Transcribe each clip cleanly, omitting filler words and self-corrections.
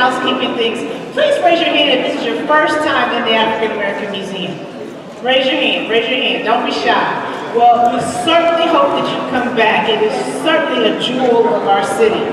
housekeeping things. Please raise your hand if this is your first time in the African American Museum. Raise your hand, raise your hand, don't be shy. Well, we certainly hope that you come back. It is certainly a jewel of our city.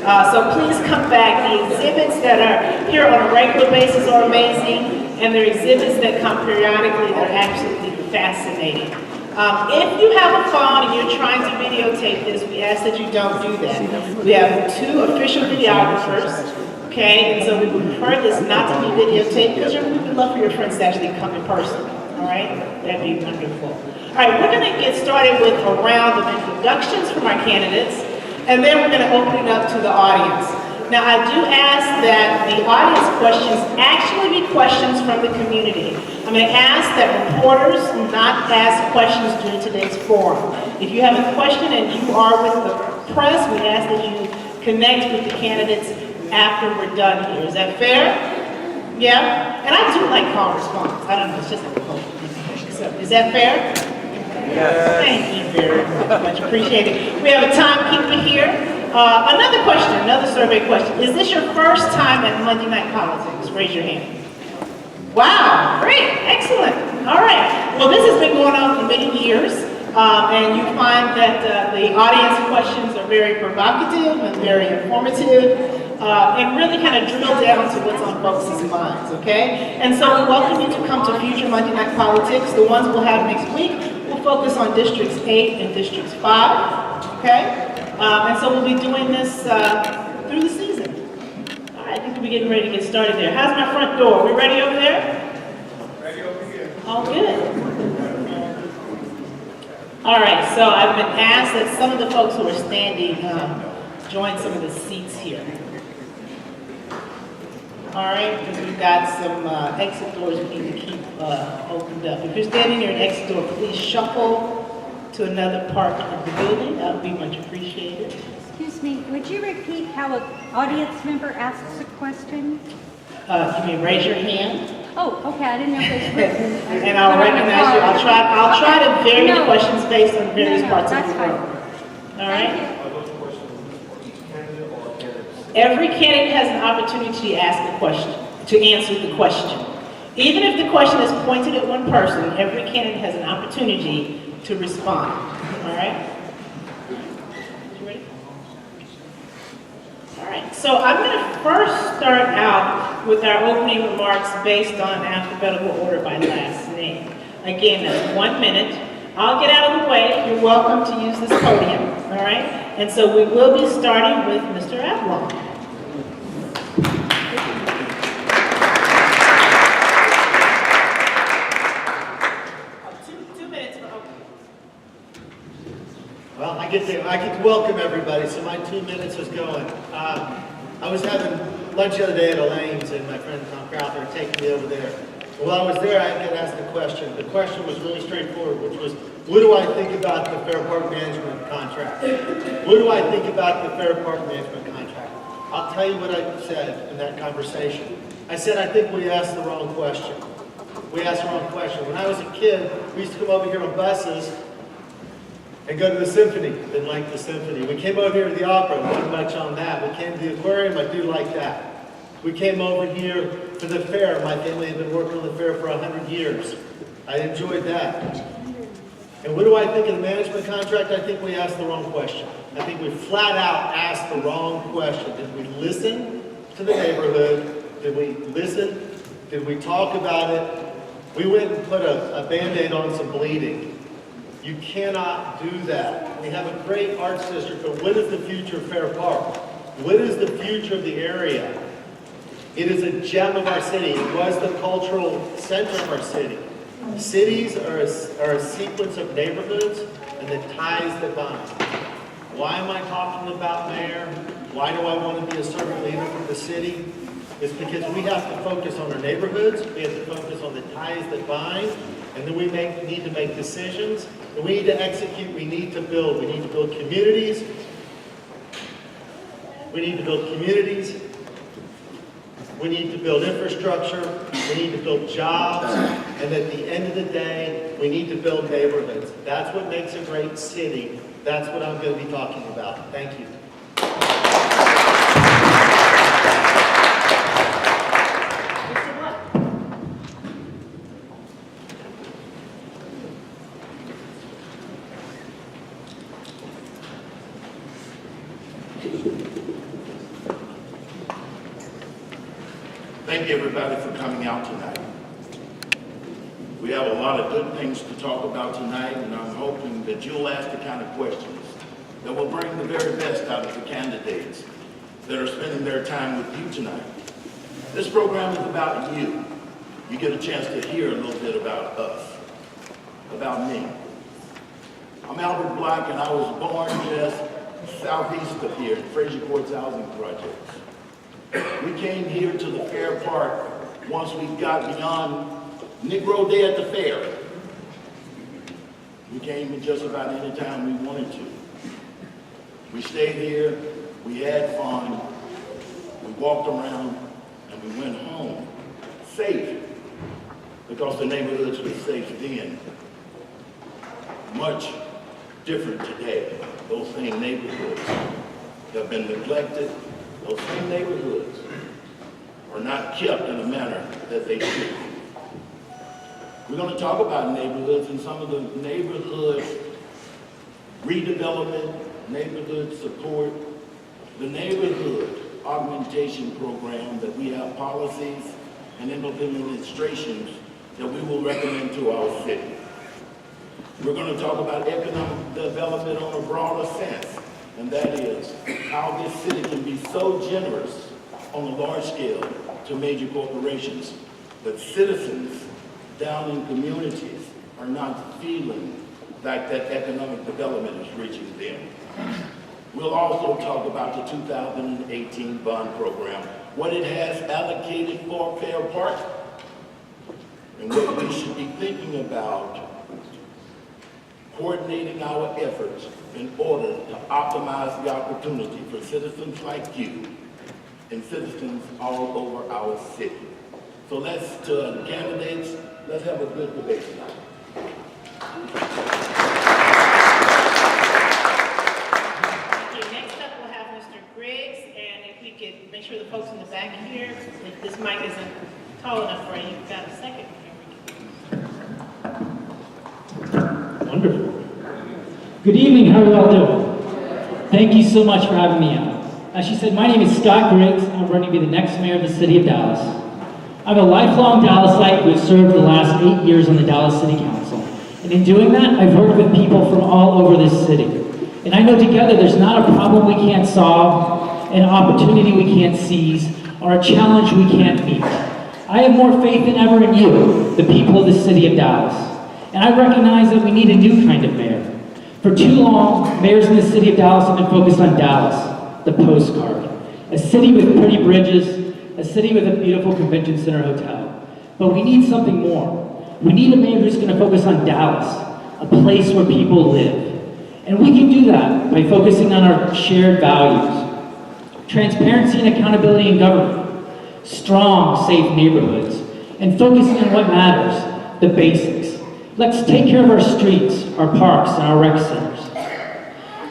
So please come back. The exhibits that are here on a regular basis are amazing, and there are exhibits that come periodically that are absolutely fascinating. If you have a phone and you're trying to videotape this, we ask that you don't do that. We have 2 official videographers, okay? And so we would prefer this not to be videotaped because we would love for your friends to actually come in person, all right? That'd be wonderful. All right, we're gonna get started with a round of introductions from our candidates, and then we're gonna open it up to the audience. Now, I do ask that the audience questions actually be questions from the community. I'm going to ask that reporters not ask questions during today's forum. If you have a question and you are with the press, we ask that you connect with the candidates after we're done here. Is that fair? Yeah? And I do like call response. I don't know, it's just like a culture. So, is that fair? Yes. Thank you very much. Appreciate it. We have a timekeeper here. Another question, another survey question. Is this your first time at Monday Night Politics? Raise your hand. Wow, great, excellent. All right, well, this has been going on for many years, and you find that the audience questions are very provocative and very informative, and really kind of drill down to what's on folks' minds, okay? And so we welcome you to come to future Monday Night Politics. The ones we'll have next week will focus on Districts 8 and Districts 5, okay? And so we'll be doing this through the season. All right, I think we're getting ready to get started there. How's my front door? We ready over there? Ready over here. All good. All right, so I've been asked that some of the folks who are standing join some of the seats here. All right, because we've got some exit doors we need to keep opened up. If you're standing near an exit door, please shuffle to another part of the building. That would be much appreciated. Excuse me, would you repeat how an audience member asks a question? You may raise your hand. Oh, okay, I didn't know if it was written. And I'll recognize you. I'll try to vary the questions based on various parts of the room. All right? Every candidate has an opportunity to ask a question, to answer the question. Even if the question is pointed at one person, every candidate has an opportunity to respond. All right? You ready? All right, so I'm going to first start out with our opening remarks based on alphabetical order by last name. Again, that's 1 minute. I'll get out of the way. You're welcome to use this podium. All right? And so we will be starting with Mr. Avalon. Well, I get to welcome everybody, so my 2 minutes is going. I was having lunch the other day at Elaine's, and my friend Tom Crowther taking me over there. While I was there, I got asked a question. The question was really straightforward, which was, what do I think about the Fair Park Management contract? What do I think about the Fair Park Management contract? I'll tell you what I said in that conversation. I said, I think we asked the wrong question. We asked the wrong question. When I was a kid, we used to come over here on buses and go to the symphony. Didn't like the symphony. We came over here to the opera. Wasn't much on that. We came to the aquarium. I do like that. We came over here to the fair. My family had been working on the fair for 100 years. I enjoyed that. And what do I think of the management contract? I think we asked the wrong question. I think we flat out asked the wrong question. Did we listen to the neighborhood? Did we listen? Did we talk about it? We went and put a Band-Aid on some bleeding. You cannot do that. We have a great arts district, but what is the future of Fair Park? What is the future of the area? It is a gem of our city. It was the cultural center of our city. Cities are a sequence of neighborhoods and the ties that bind. Why am I talking about mayor? Why do I want to be a servant leader for the city? It's because we have to focus on our neighborhoods, we have to focus on the ties that bind, and then we need to make decisions, and we need to execute, we need to build. We need to build communities. We need to build communities. We need to build infrastructure. We need to build jobs. And at the end of the day, we need to build neighborhoods. That's what makes a great city. That's what I'm going to be talking about. Thank you. thank everybody for coming out tonight. We have a lot of good things to talk about tonight, and I'm hoping that you'll ask the kind of questions that will bring the very best out of the candidates that are spending their time with you tonight. This program is about you. You get a chance to hear a little bit about us, about me. I'm Albert Black, and I was born just southeast of here in Fraser Courts Housing Projects. We came here to the Fair Park once we got beyond Negro Day at the fair. We came just about any time we wanted to. We stayed here, we had fun, we walked around, and we went home safe, because the neighborhoods were safe then. Much different today. Those same neighborhoods have been neglected. Those same neighborhoods are not kept in a manner that they should. We're going to talk about neighborhoods and some of the neighborhood redevelopment, neighborhood support, the neighborhood augmentation program that we have policies and administrations that we will recommend to our city. We're going to talk about economic development on a broader sense, and that is how this city can be so generous on a large scale to major corporations, but citizens down in communities are not feeling like that economic development is reaching them. We'll also talk about the 2018 bond program, what it has allocated for Fair Park, and what we should be thinking about coordinating our efforts in order to optimize the opportunity for citizens like you and citizens all over our city. So candidates, let's have a good debate tonight. Okay, next up we'll have Mr. Griggs, and if we could make sure the folks in the back here, if this mic isn't tall enough for you, you've got a second. Wonderful. Good evening, how are you all doing? Thank you so much for having me out. As she said, my name is Scott Griggs. I'm running to be the next mayor of the city of Dallas. I'm a lifelong Dallasite who has served the last 8 years on the Dallas City Council. And in doing that, I've worked with people from all over this city. And I know together there's not a problem we can't solve, an opportunity we can't seize, or a challenge we can't meet. I have more faith than ever in you, the people of the city of Dallas. And I recognize that we need a new kind of mayor. For too long, mayors in the city of Dallas have been focused on Dallas, the postcard. A city with pretty bridges, a city with a beautiful convention center hotel. But we need something more. We need a mayor who's going to focus on Dallas, a place where people live. And we can do that by focusing on our shared values. Transparency and accountability in government, strong, safe neighborhoods, and focusing on what matters, the basics. Let's take care of our streets, our parks, and our rec centers.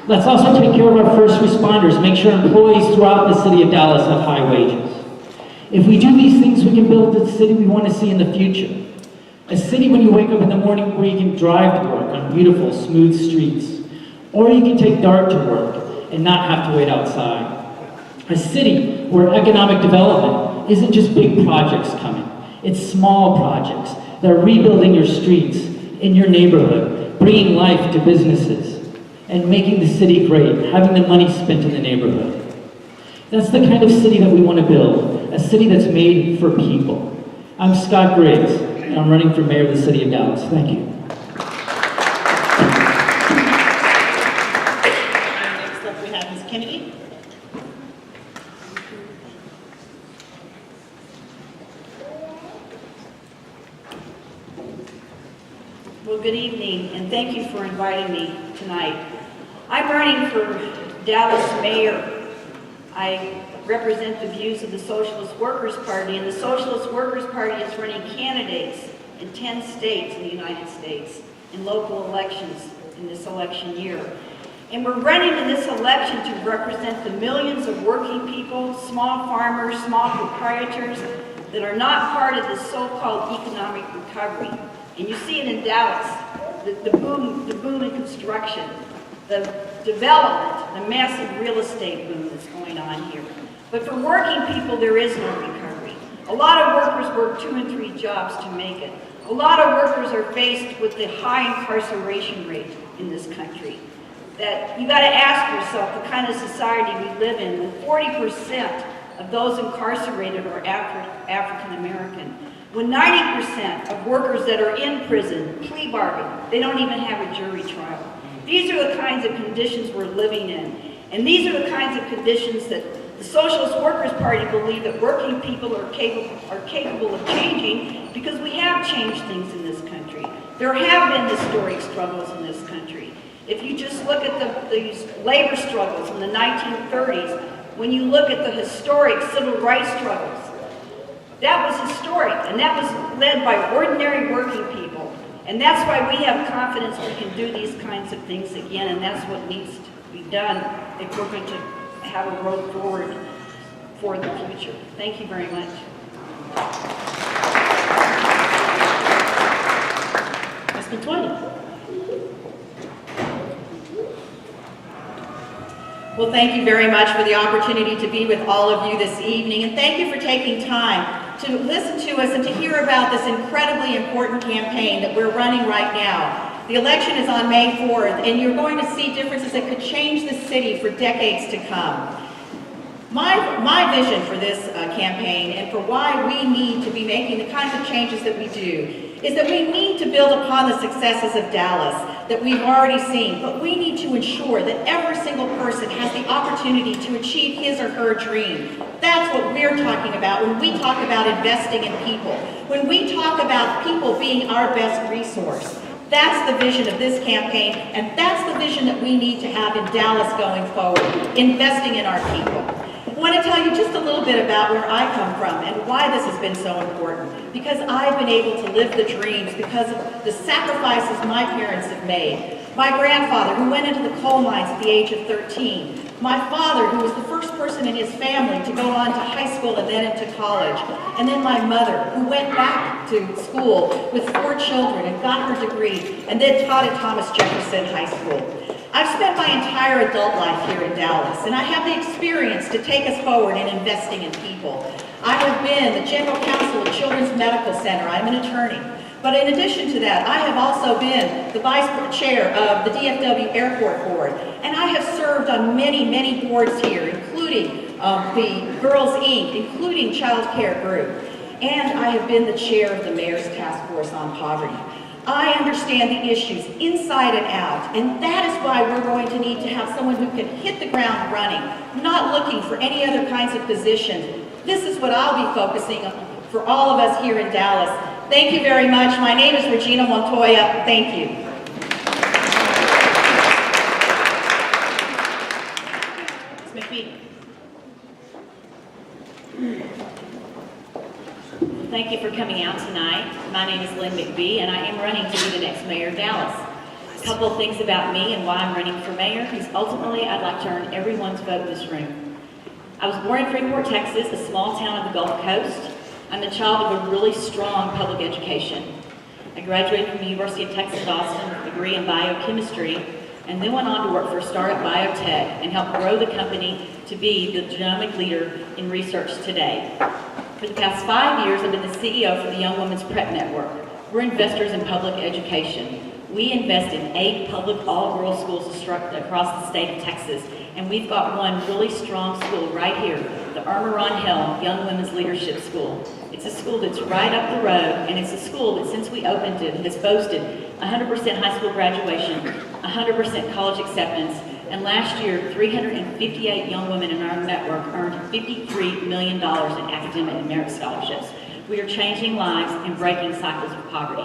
Let's also take care of our first responders, make sure employees throughout the city of Dallas have high wages. If we do these things, we can build the city we want to see in the future. A city when you wake up in the morning where you can drive to work on beautiful, smooth streets. Or you can take DART to work and not have to wait outside. A city where economic development isn't just big projects coming. It's small projects that are rebuilding your streets in your neighborhood, bringing life to businesses, and making the city great, having the money spent in the neighborhood. That's the kind of city that we want to build, a city that's made for people. I'm Scott Griggs, and I'm running for mayor of the city of Dallas. Thank you. Next up we have Ms. Kennedy. Well, good evening, and thank you for inviting me tonight. I'm running for Dallas mayor. I represent the views of the Socialist Workers Party, and the Socialist Workers Party is running candidates in 10 states in the United States in local elections in this election year. And we're running in this election to represent the millions of working people, small farmers, small proprietors that are not part of the so-called economic recovery. And you see it in Dallas, the boom in construction, the development, the massive real estate boom that's going on here. But for working people, there is no recovery. A lot of workers work 2 and 3 jobs to make it. A lot of workers are faced with the high incarceration rate in this country. That you got to ask yourself the kind of society we live in, when 40% of those incarcerated are African American. When 90% of workers that are in prison plea bargain, they don't even have a jury trial. These are the kinds of conditions we're living in. And these are the kinds of conditions that the Socialist Workers Party believe that working people are capable of changing, because we have changed things in this country. There have been historic struggles in this country. If you just look at these labor struggles in the 1930s, when you look at the historic civil rights struggles, that was historic, and that was led by ordinary working people. And that's why we have confidence we can do these kinds of things again, and that's what needs to be done if we're going to have a road forward for the future. Thank you very much. Ms. McTwain. Well, thank you very much for the opportunity to be with all of you this evening, and thank you for taking time to listen to us and to hear about this incredibly important campaign that we're running right now. The election is on May 4th, and you're going to see differences that could change the city for decades to come. My vision for this campaign, and for why we need to be making the kinds of changes that we do, is that we need to build upon the successes of Dallas that we've already seen, but we need to ensure that every single person has the opportunity to achieve his or her dream. That's what we're talking about when we talk about investing in people, when we talk about people being our best resource. That's the vision of this campaign, and that's the vision that we need to have in Dallas going forward, investing in our people. I want to tell you just a little bit about where I come from and why this has been so important. Because I've been able to live the dreams because of the sacrifices my parents have made. My grandfather, who went into the coal mines at the age of 13. My father, who was the first person in his family to go on to high school and then into college. And then my mother, who went back to school with 4 children and got her degree and then taught at Thomas Jefferson High School. I've spent my entire adult life here in Dallas, and I have the experience to take us forward in investing in people. I have been the General Counsel of Children's Medical Center. I'm an attorney. But in addition to that, I have also been the Vice Chair of the DFW Airport Board, and I have served on many, many boards here, including the Girls Inc., including Child Care Group, and I have been the Chair of the Mayor's Task Force on Poverty. I understand the issues inside and out, and that is why we're going to need to have someone who can hit the ground running, not looking for any other kinds of positions. This is what I'll be focusing on for all of us here in Dallas. Thank you very much. My name is Regina Montoya. Thank you. Ms. McPhee. Thank you for coming out tonight. My name is Lynn McBee, and I am running to be the next mayor of Dallas. A couple of things about me and why I'm running for mayor, because ultimately I'd like to earn everyone's vote in this room. I was born in Freeport, Texas, a small town on the Gulf Coast. I'm the child of a really strong public education. I graduated from the University of Texas at Austin with a degree in biochemistry, and then went on to work for a startup biotech and help grow the company to be the genomic leader in research today. For the past 5 years, I've been the CEO for the Young Women's Prep Network. We're investors in public education. We invest in 8 public all-girls schools across the state of Texas, and we've got one really strong school right here, the Irma Ron Helm Young Women's Leadership School. It's a school that's right up the road, and it's a school that since we opened it has boasted 100% high school graduation, 100% college acceptance, and last year, 358 young women in our network earned $53 million in academic and merit scholarships. We are changing lives and breaking cycles of poverty.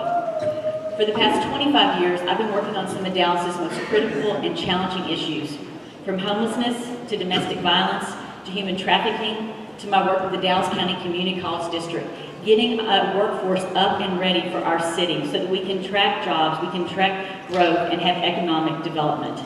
For the past 25 years, I've been working on some of Dallas's most critical and challenging issues, from homelessness to domestic violence to human trafficking to my work with the Dallas County Community College District, getting a workforce up and ready for our city so that we can track jobs, we can track growth, and have economic development.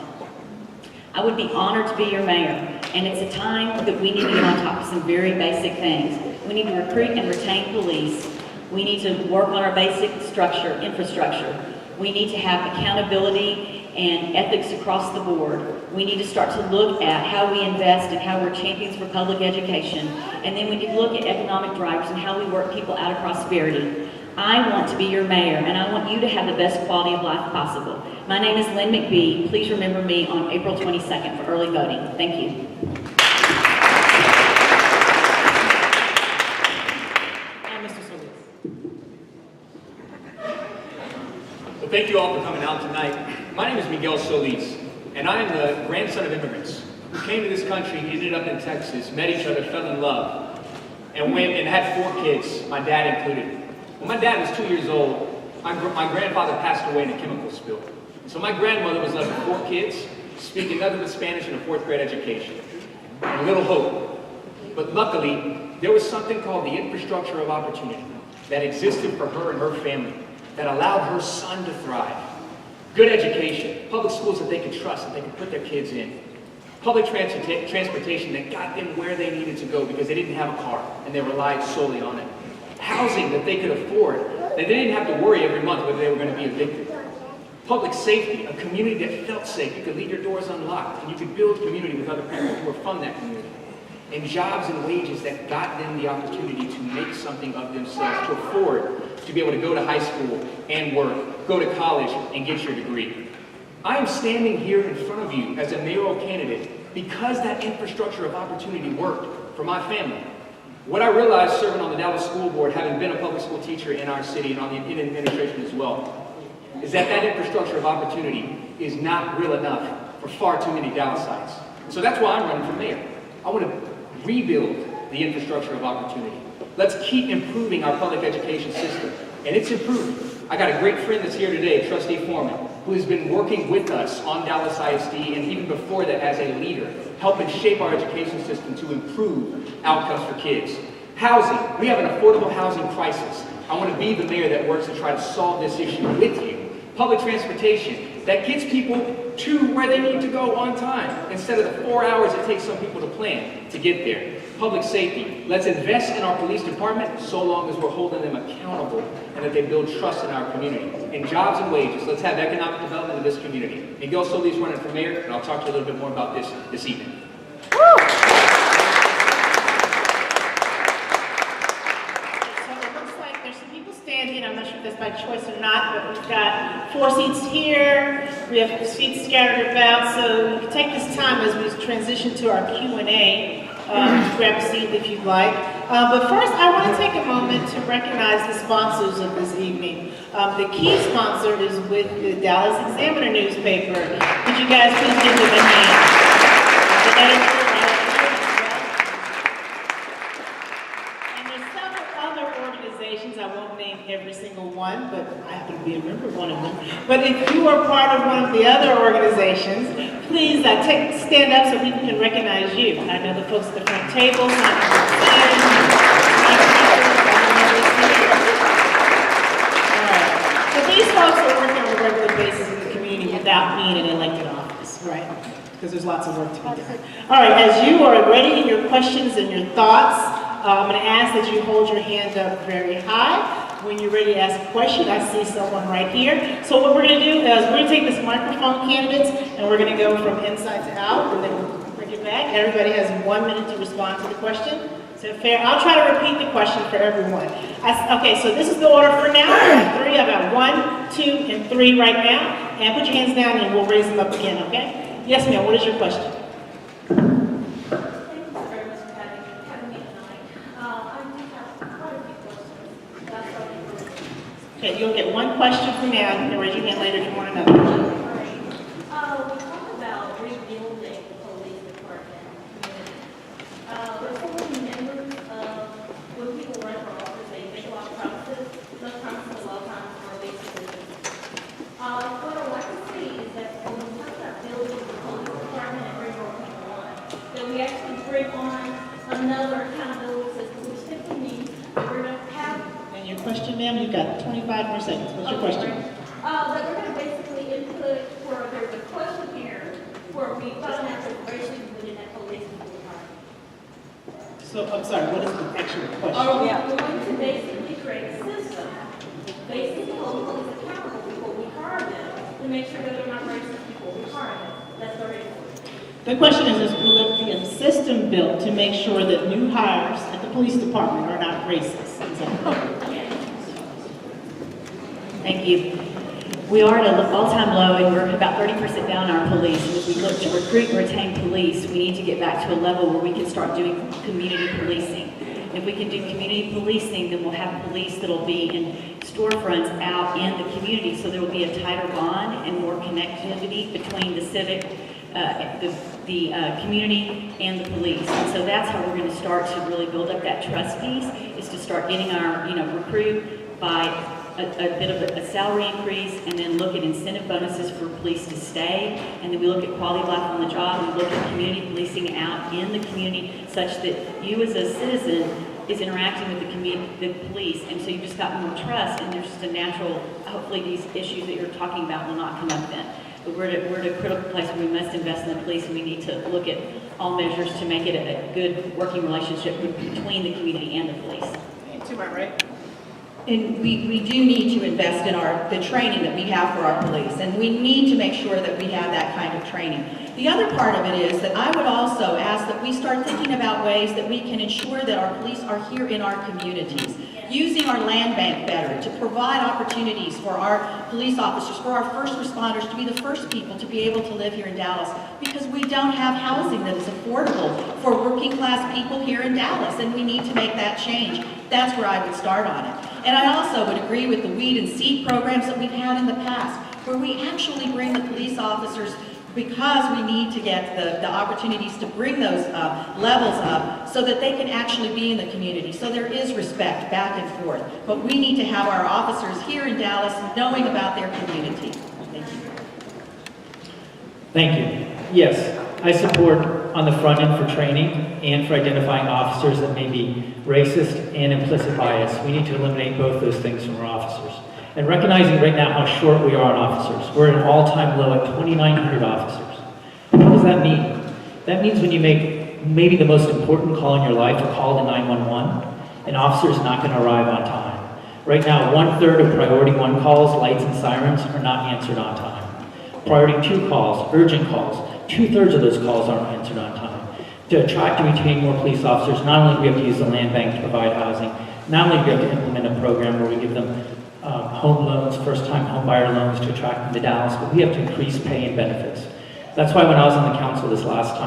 I would be honored to be your mayor, and it's a time that we need to get on top of some very basic things. We need to recruit and retain police. We need to work on our basic infrastructure. We need to have accountability and ethics across the board. We need to start to look at how we invest and how we're champions for public education. And then we need to look at economic drivers and how we work people out of prosperity. I want to be your mayor, and I want you to have the best quality of life possible. My name is Lynn McBee. Please remember me on April 22nd for early voting. Thank you. Well, thank you all for coming out tonight. My name is Miguel Solis, and I am the grandson of immigrants who came to this country, ended up in Texas, met each other, fell in love, and went and had 4 kids, my dad included. When my dad was 2 years old, my grandfather passed away in a chemical spill. So my grandmother was left with 4 kids, speaking nothing but Spanish and a 4th grade education, and little hope. But luckily, there was something called the infrastructure of opportunity that existed for her and her family that allowed her son to thrive. Good education, public schools that they could trust, that they could put their kids in. Public transportation that got them where they needed to go because they didn't have a car and they relied solely on it. Housing that they could afford, that they didn't have to worry every month whether they were going to be evicted. Public safety, a community that felt safe. You could leave your doors unlocked and you could build community with other people who were from that community. And jobs and wages that got them the opportunity to make something of themselves, to afford to be able to go to high school and work, go to college and get your degree. I am standing here in front of you as a mayoral candidate because that infrastructure of opportunity worked for my family. What I realized serving on the Dallas School Board, having been a public school teacher in our city and in administration as well, is that that infrastructure of opportunity is not real enough for far too many Dallasites. So that's why I'm running for mayor. I want to rebuild the infrastructure of opportunity. Let's keep improving our public education system. And it's improving. I got a great friend that's here today, Trustee Foreman, who has been working with us on Dallas ISD and even before that as a leader, helping shape our education system to improve outcomes for kids. Housing. We have an affordable housing crisis. I want to be the mayor that works to try to solve this issue with you. Public transportation that gets people to where they need to go on time instead of the 4 hours it takes some people to plan to get there. Public safety. Let's invest in our police department so long as we're holding them accountable and that they build trust in our community. And jobs and wages. Let's have economic development in this community. Miguel Solis running for mayor, and I'll talk to you a little bit more about this evening. I'm not sure if that's by choice or not, but we've got 4 seats here. We have seats scattered about, so you can take this time as we transition to our Q&A. Grab a seat if you'd like. But first, I want to take a moment to recognize the sponsors of this evening. The key sponsor is with the Dallas Examiner newspaper. Could you guys please give them a hand? The editor, I won't name every single one, but I happen to be a member of one of them. But if you are part of one of the other organizations, please stand up so people can recognize you. I know the folks at the front table. So these folks are working on a regular basis in the community without being in an elected office, right? Because there's lots of work to be done. All right, as you are ready in your questions and your thoughts, I'm going to ask that you hold your hand up very high. When you're ready to ask a question, I see someone right here. So what we're going to do is we're going to take this microphone, candidates, and we're going to go from inside to out, and then we'll bring it back. Everybody has 1 minute to respond to the question. Is that fair? I'll try to repeat the question for everyone. Okay, so this is the order for now. I have 3. I've got 1, 2, and 3 right now. And put your hands down, and we'll raise them up again, okay? Yes, ma'am. What is your question? Okay, you'll get 1 question from now. You can raise your hand later if you want another. We talked about rebuilding the police department. There's so many members of when people run for office, they make a lot of promises. Those promises a lot of times are big decisions. What I like to see is that when we talk about building the police department and bring more people on, that we actually bring on another accountability system, which simply means that we're going to have. And your question, ma'am, you've got 25 more seconds. What's your question? That we're going to basically input for there's a questionnaire where we find out the races within that police department. So, I'm sorry, what is the actual question? Are we going to basically create a system, basically hold police accountable before we hire them, to make sure that they're not racist before we hire them. That's very important. The question is will there be a system built to make sure that new hires at the police department are not racist? Is that- Thank you. We are at an all-time low, and we're about 30% down in our police. And as we look to recruit and retain police, we need to get back to a level where we can start doing community policing. If we can do community policing, then we'll have police that'll be in storefronts out in the community, so there will be a tighter bond and more connectivity between the civic, the community and the police. And so that's how we're going to start to really build up that trust piece, is to start getting our, recruit by a bit of a salary increase, and then look at incentive bonuses for police to stay, and then we look at quality of life on the job, and we look at community policing out in the community, such that you as a citizen is interacting with the police, and so you've just got more trust, and there's just a natural, hopefully these issues that you're talking about will not come up then. But we're at a critical place where we must invest in the police, and we need to look at all measures to make it a good working relationship between the community and the police. To my right. And we do need to invest in the training that we have for our police, and we need to make sure that we have that kind of training. The other part of it is that I would also ask that we start thinking about ways that we can ensure that our police are here in our communities, using our land bank better to provide opportunities for our police officers, for our first responders to be the first people to be able to live here in Dallas, because we don't have housing that is affordable for working class people here in Dallas, and we need to make that change. That's where I would start on it. And I also would agree with the weed and seed programs that we've had in the past, where we actually bring the police officers, because we need to get the opportunities to bring those levels up so that they can actually be in the community. So there is respect back and forth. But we need to have our officers here in Dallas knowing about their community. Thank you. Thank you. Yes, I support on the front end for training and for identifying officers that may be racist and implicit bias. We need to eliminate both those things from our officers. And recognizing right now how short we are on officers. We're at an all-time low at 2,900 officers. What does that mean? That means when you make maybe the most important call in your life, a call to 911, an officer is not going to arrive on time. Right now, 1/3 of priority 1 calls, lights and sirens, are not answered on time. Priority 2 calls, urgent calls, 2/3 of those calls aren't answered on time. To attract and retain more police officers, not only do we have to use the land bank to provide housing, not only do we have to implement a program where we give them home loans, first-time home buyer loans to attract them to Dallas, but we have to increase pay and benefits. That's why when I was on the council this last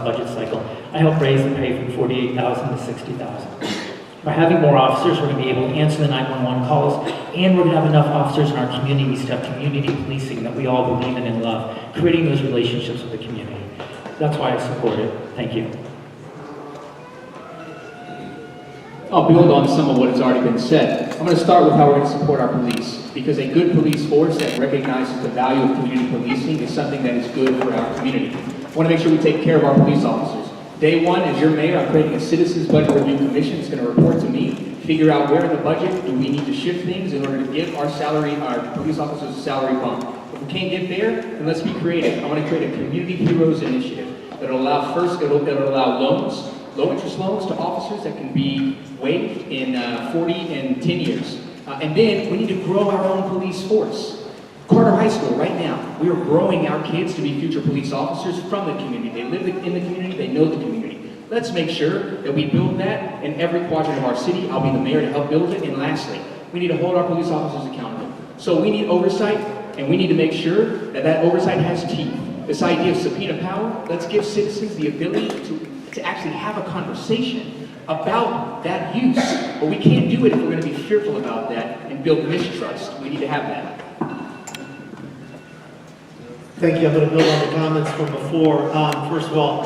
budget cycle, I helped raise the pay from $48,000 to $60,000. By having more officers, we're going to be able to answer the 911 calls, and we're going to have enough officers in our communities to have community policing that we all believe in and love, creating those relationships with the community. That's why I support it. Thank you. I'll build on some of what has already been said. I'm going to start with how we're going to support our police, because a good police force that recognizes the value of community policing is something that is good for our community. I want to make sure we take care of our police officers. Day one, as your mayor, I'm creating a citizens budget review commission. It's going to report to me, figure out where in the budget do we need to shift things in order to give our police officers a salary bump. If we can't get there, then let's be creative. I want to create a community heroes initiative that'll allow loans, low interest loans to officers that can be waived in 40 and 10 years. And then we need to grow our own police force. Carter High School, right now, we are growing our kids to be future police officers from the community. They live in the community, they know the community. Let's make sure that we build that in every quadrant of our city. I'll be the mayor to help build it. And lastly, we need to hold our police officers accountable. So we need oversight, and we need to make sure that that oversight has teeth. This idea of subpoena power, let's give citizens the ability to actually have a conversation about that use. But we can't do it if we're going to be fearful about that and build mistrust. We need to have that. Thank you. I'm going to build on the comments from before. First of all,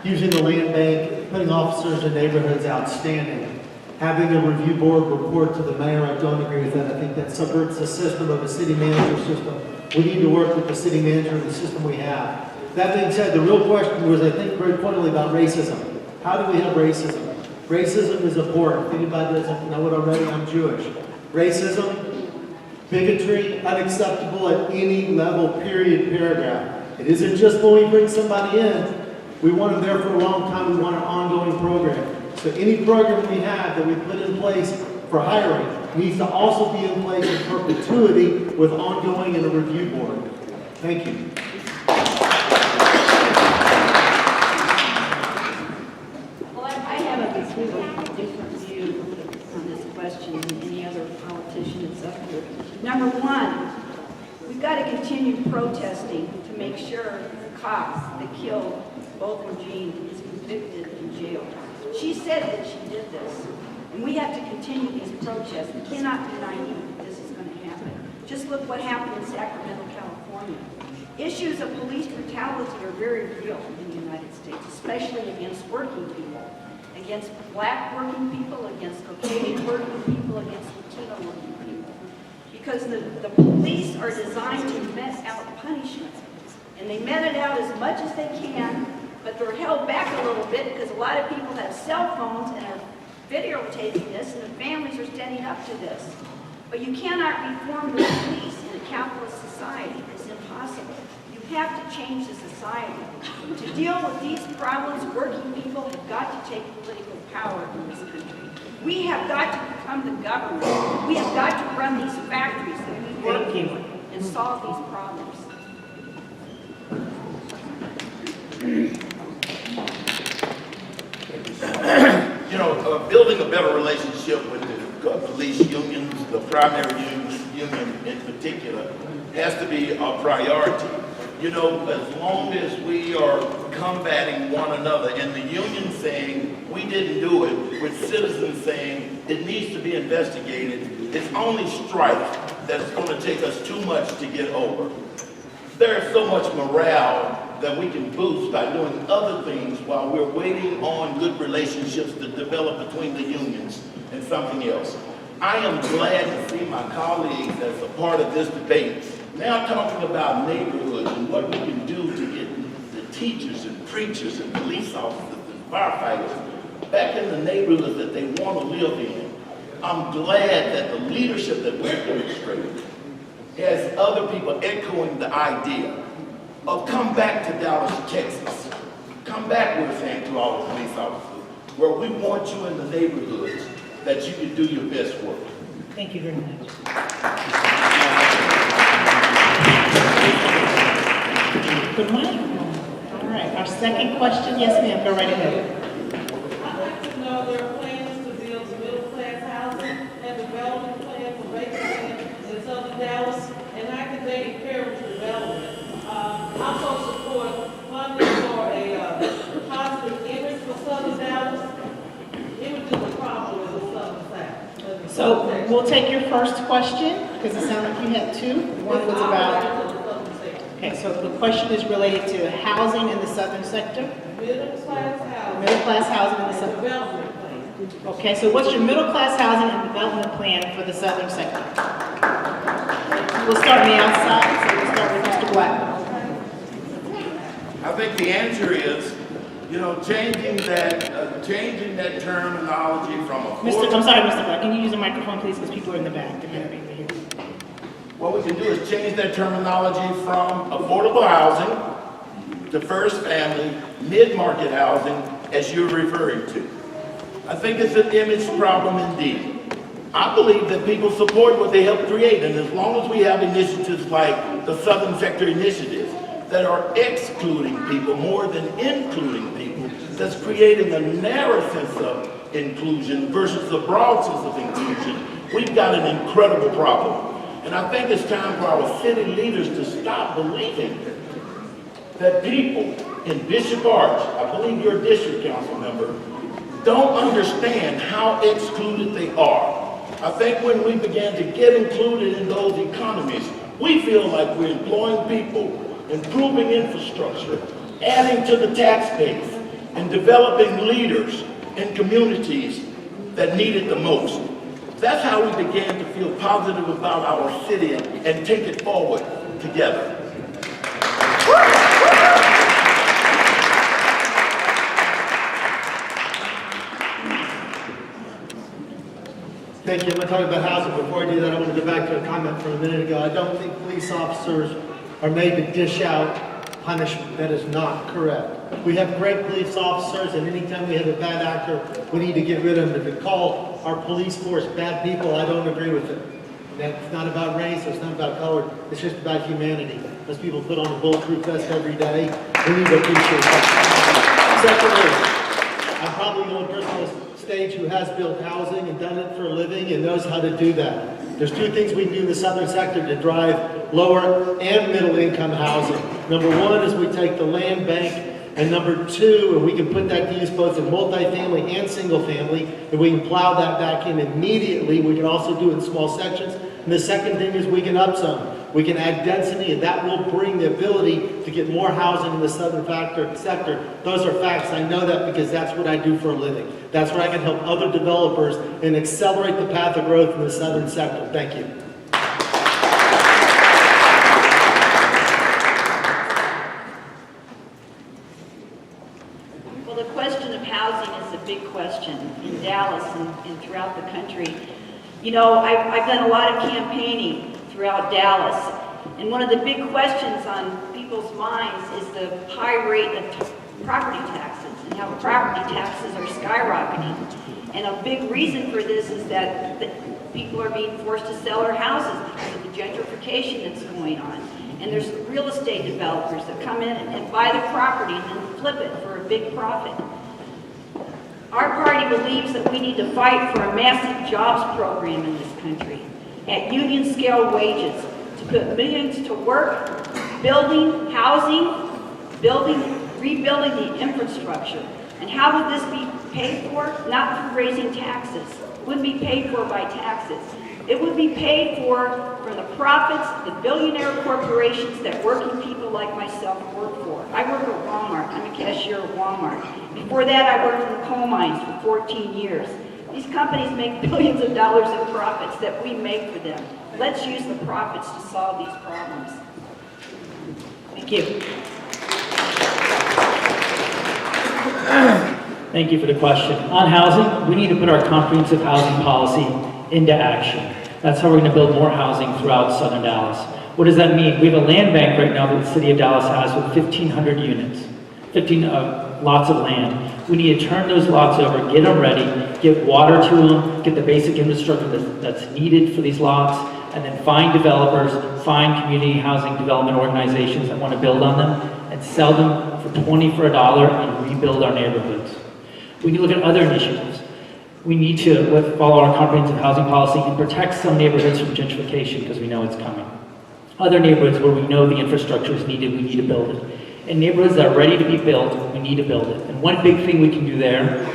using the land bank, putting officers in neighborhoods, outstanding. Having a review board report to the mayor, I don't agree with that. I think that subverts the system of a city manager system. We need to work with the city manager and the system we have. That being said, the real question was, I think, very pointedly about racism. How do we have racism? Racism is abhorrent. If anybody doesn't know it already, I'm Jewish. Racism, bigotry, unacceptable at any level, period, paragraph. It isn't just when we bring somebody in. We want them there for a long time. We want an ongoing program. So any program we have that we put in place for hiring, needs to also be in place in perpetuity with ongoing and a review board. Thank you. Well, I have a completely different view on this question than any other politician that's up here. Number one, we've got to continue protesting to make sure the cops that killed Botham Jean is convicted and jailed. She said that she did this, and we have to continue these protests. We cannot be naive that this is going to happen. Just look what happened in Sacramento, California. Issues of police brutality are very real in the United States, especially against working people, against black working people, against Caucasian working people, against Latino working people. Because the police are designed to met out punishment. And they met it out as much as they can, but they're held back a little bit because a lot of people have cell phones and are videotaping this, and the families are standing up to this. But you cannot reform the police in a capitalist society. It's impossible. You have to change the society. To deal with these problems, working people have got to take political power in this country. We have got to become the government. We have got to run these factories that we work in and solve these problems. You know, building a better relationship with the police unions, the primary union in particular, has to be a priority. You know, as long as we are combating one another, and the union saying we didn't do it, with citizens saying it needs to be investigated, it's only strife that's going to take us too much to get over. There's so much morale that we can boost by doing other things while we're waiting on good relationships to develop between the unions and something else. I am glad to see my colleagues as a part of this debate now talking about neighborhoods and what we can do to get the teachers and preachers and police officers and firefighters back in the neighborhoods that they want to live in. I'm glad that the leadership that we're demonstrating has other people echoing the idea of come back to Dallas, Texas. Come back, we're saying to all the police officers, where we want you in the neighborhoods that you can do your best work. Thank you very much. Good morning. All right, our second question. Yes, ma'am, go right ahead. I'd like to know their plans to build middle-class housing and development plan for vacant land in southern Dallas and activating parish development. Also support funding for a positive image for southern Dallas. Images are problem in the southern South. So we'll take your first question, because it sounded like you had two. One was about, okay, so the question is related to housing in the southern sector? Middle-class housing. Middle-class housing in the southern. Development plan. Okay, so what's your middle-class housing and development plan for the southern sector? We'll start on the outside, so we'll start with Mr. Black. I think the answer is, you know, changing that terminology from I'm sorry, Mr. Black, can you use the microphone, please, because people are in the back. They're going to be here. What we can do is change that terminology from affordable housing to first family, mid-market housing, as you're referring to. I think it's an image problem indeed. I believe that people support what they help create, and as long as we have initiatives like the Southern Sector Initiative that are excluding people more than including people, that's creating a narrow sense of inclusion versus a broad sense of inclusion, we've got an incredible problem. And I think it's time for our city leaders to stop believing that people in Bishop Arch, I believe you're a district council member, don't understand how excluded they are. I think when we began to get included in those economies, we feel like we're employing people, improving infrastructure, adding to the tax base, and developing leaders in communities that need it the most. That's how we began to feel positive about our city and take it forward together. Thank you. I'm going to talk about housing. Before I do that, I want to go back to a comment from a minute ago. I don't think police officers are made to dish out punishment. That is not correct. We have great police officers, and anytime we have a bad actor, we need to get rid of them. If you call our police force bad people, I don't agree with it. That's not about race, it's not about color, it's just about humanity. Those people put on a bulletproof vest every day. We need to appreciate that. Secondly, I'm probably the only person on this stage who has built housing and done it for a living and knows how to do that. There's two things we can do in the southern sector to drive lower and middle income housing. Number one is we take the land bank, and number two, and we can put that to use both in multifamily and single family, and we can plow that back in immediately. We can also do it in small sections. And the second thing is we can upzone. We can add density, and that will bring the ability to get more housing in the southern sector. Those are facts. I know that because that's what I do for a living. That's where I can help other developers and accelerate the path of growth in the southern sector. Thank you. Well, the question of housing is a big question in Dallas and throughout the country. You know, I've done a lot of campaigning throughout Dallas, and one of the big questions on people's minds is the high rate of property taxes and how property taxes are skyrocketing. And a big reason for this is that people are being forced to sell their houses because of the gentrification that's going on. And there's real estate developers that come in and buy the property and then flip it for a big profit. Our party believes that we need to fight for a massive jobs program in this country at union scale wages to put millions to work, building housing, rebuilding the infrastructure. And how would this be paid for? Not through raising taxes. It wouldn't be paid for by taxes. It would be paid for from the profits, the billionaire corporations that working people like myself work for. I work at Walmart. I'm a cashier at Walmart. Before that, I worked in the coal mines for 14 years. These companies make billions of dollars in profits that we make for them. Let's use the profits to solve these problems. Thank you. Thank you for the question. On housing, we need to put our comprehensive housing policy into action. That's how we're going to build more housing throughout southern Dallas. What does that mean? We have a land bank right now that the city of Dallas has with 1,500 units, 15 lots of land. We need to turn those lots over, get them ready, get water to them, get the basic infrastructure that's needed for these lots, and then find developers, find community housing development organizations that want to build on them, and sell them for 20 for $1 and rebuild our neighborhoods. We need to look at other initiatives. We need to follow our comprehensive housing policy and protect some neighborhoods from gentrification because we know it's coming. Other neighborhoods where we know the infrastructure is needed, we need to build it. And neighborhoods that are ready to be built, we need to build it. And one big thing we can do there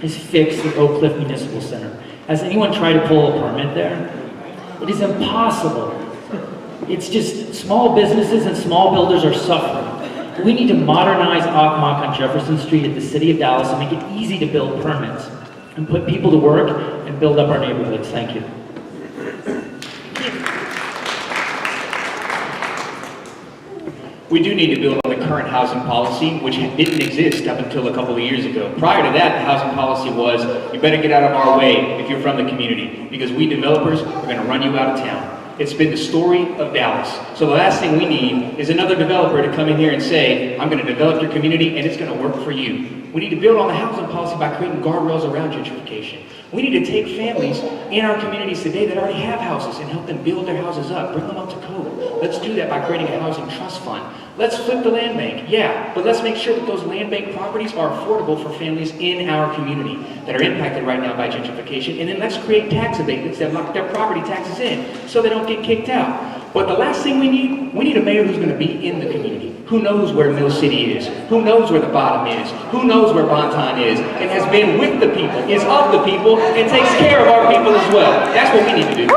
is fix the Oak Cliff Municipal Center. Has anyone tried to pull a permit there? It is impossible. It's just small businesses and small builders are suffering. We need to modernize Ocmok on Jefferson Street at the city of Dallas and make it easy to build permits and put people to work and build up our neighborhoods. Thank you. We do need to build on the current housing policy, which didn't exist up until a couple of years ago. Prior to that, the housing policy was, you better get out of our way if you're from the community, because we developers are going to run you out of town. It's been the story of Dallas. So the last thing we need is another developer to come in here and say, I'm going to develop your community and it's going to work for you. We need to build on the housing policy by creating guardrails around gentrification. We need to take families in our communities today that already have houses and help them build their houses up, bring them up to code. Let's do that by creating a housing trust fund. Let's flip the land bank, yeah, but let's make sure that those land bank properties are affordable for families in our community that are impacted right now by gentrification. And then let's create tax abatements that lock their property taxes in so they don't get kicked out. But the last thing we need a mayor who's going to be in the community, who knows where Mill City is, who knows where the bottom is, who knows where Bonton is, and has been with the people, is of the people, and takes care of our people as well. That's what we need to do.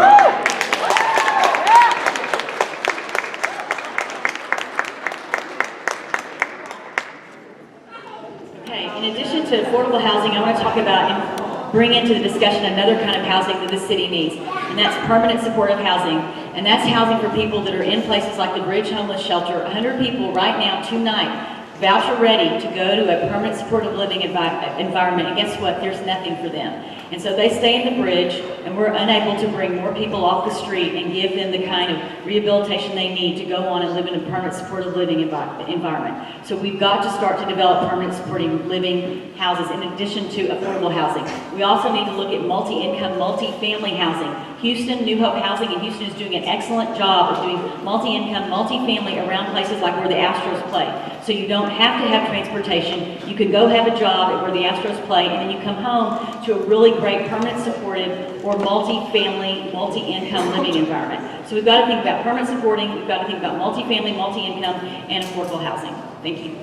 Okay, in addition to affordable housing, I want to talk about and bring into the discussion another kind of housing that the city needs, and that's permanent supportive housing. And that's housing for people that are in places like the Bridge Homeless Shelter. 100 people right now, tonight, voucher ready to go to a permanent supportive living environment, and guess what? There's nothing for them. And so they stay in the bridge, and we're unable to bring more people off the street and give them the kind of rehabilitation they need to go on and live in a permanent supportive living environment. So we've got to start to develop permanent supporting living houses in addition to affordable housing. We also need to look at multi-income, multi-family housing. Houston, New Hope Housing in Houston is doing an excellent job of doing multi-income, multi-family around places like where the Astros play. So you don't have to have transportation. You can go have a job at where the Astros play, and then you come home to a really great permanent supportive or multi-family, multi-income living environment. So we've got to think about permanent supporting, we've got to think about multi-family, multi-income, and affordable housing. Thank you.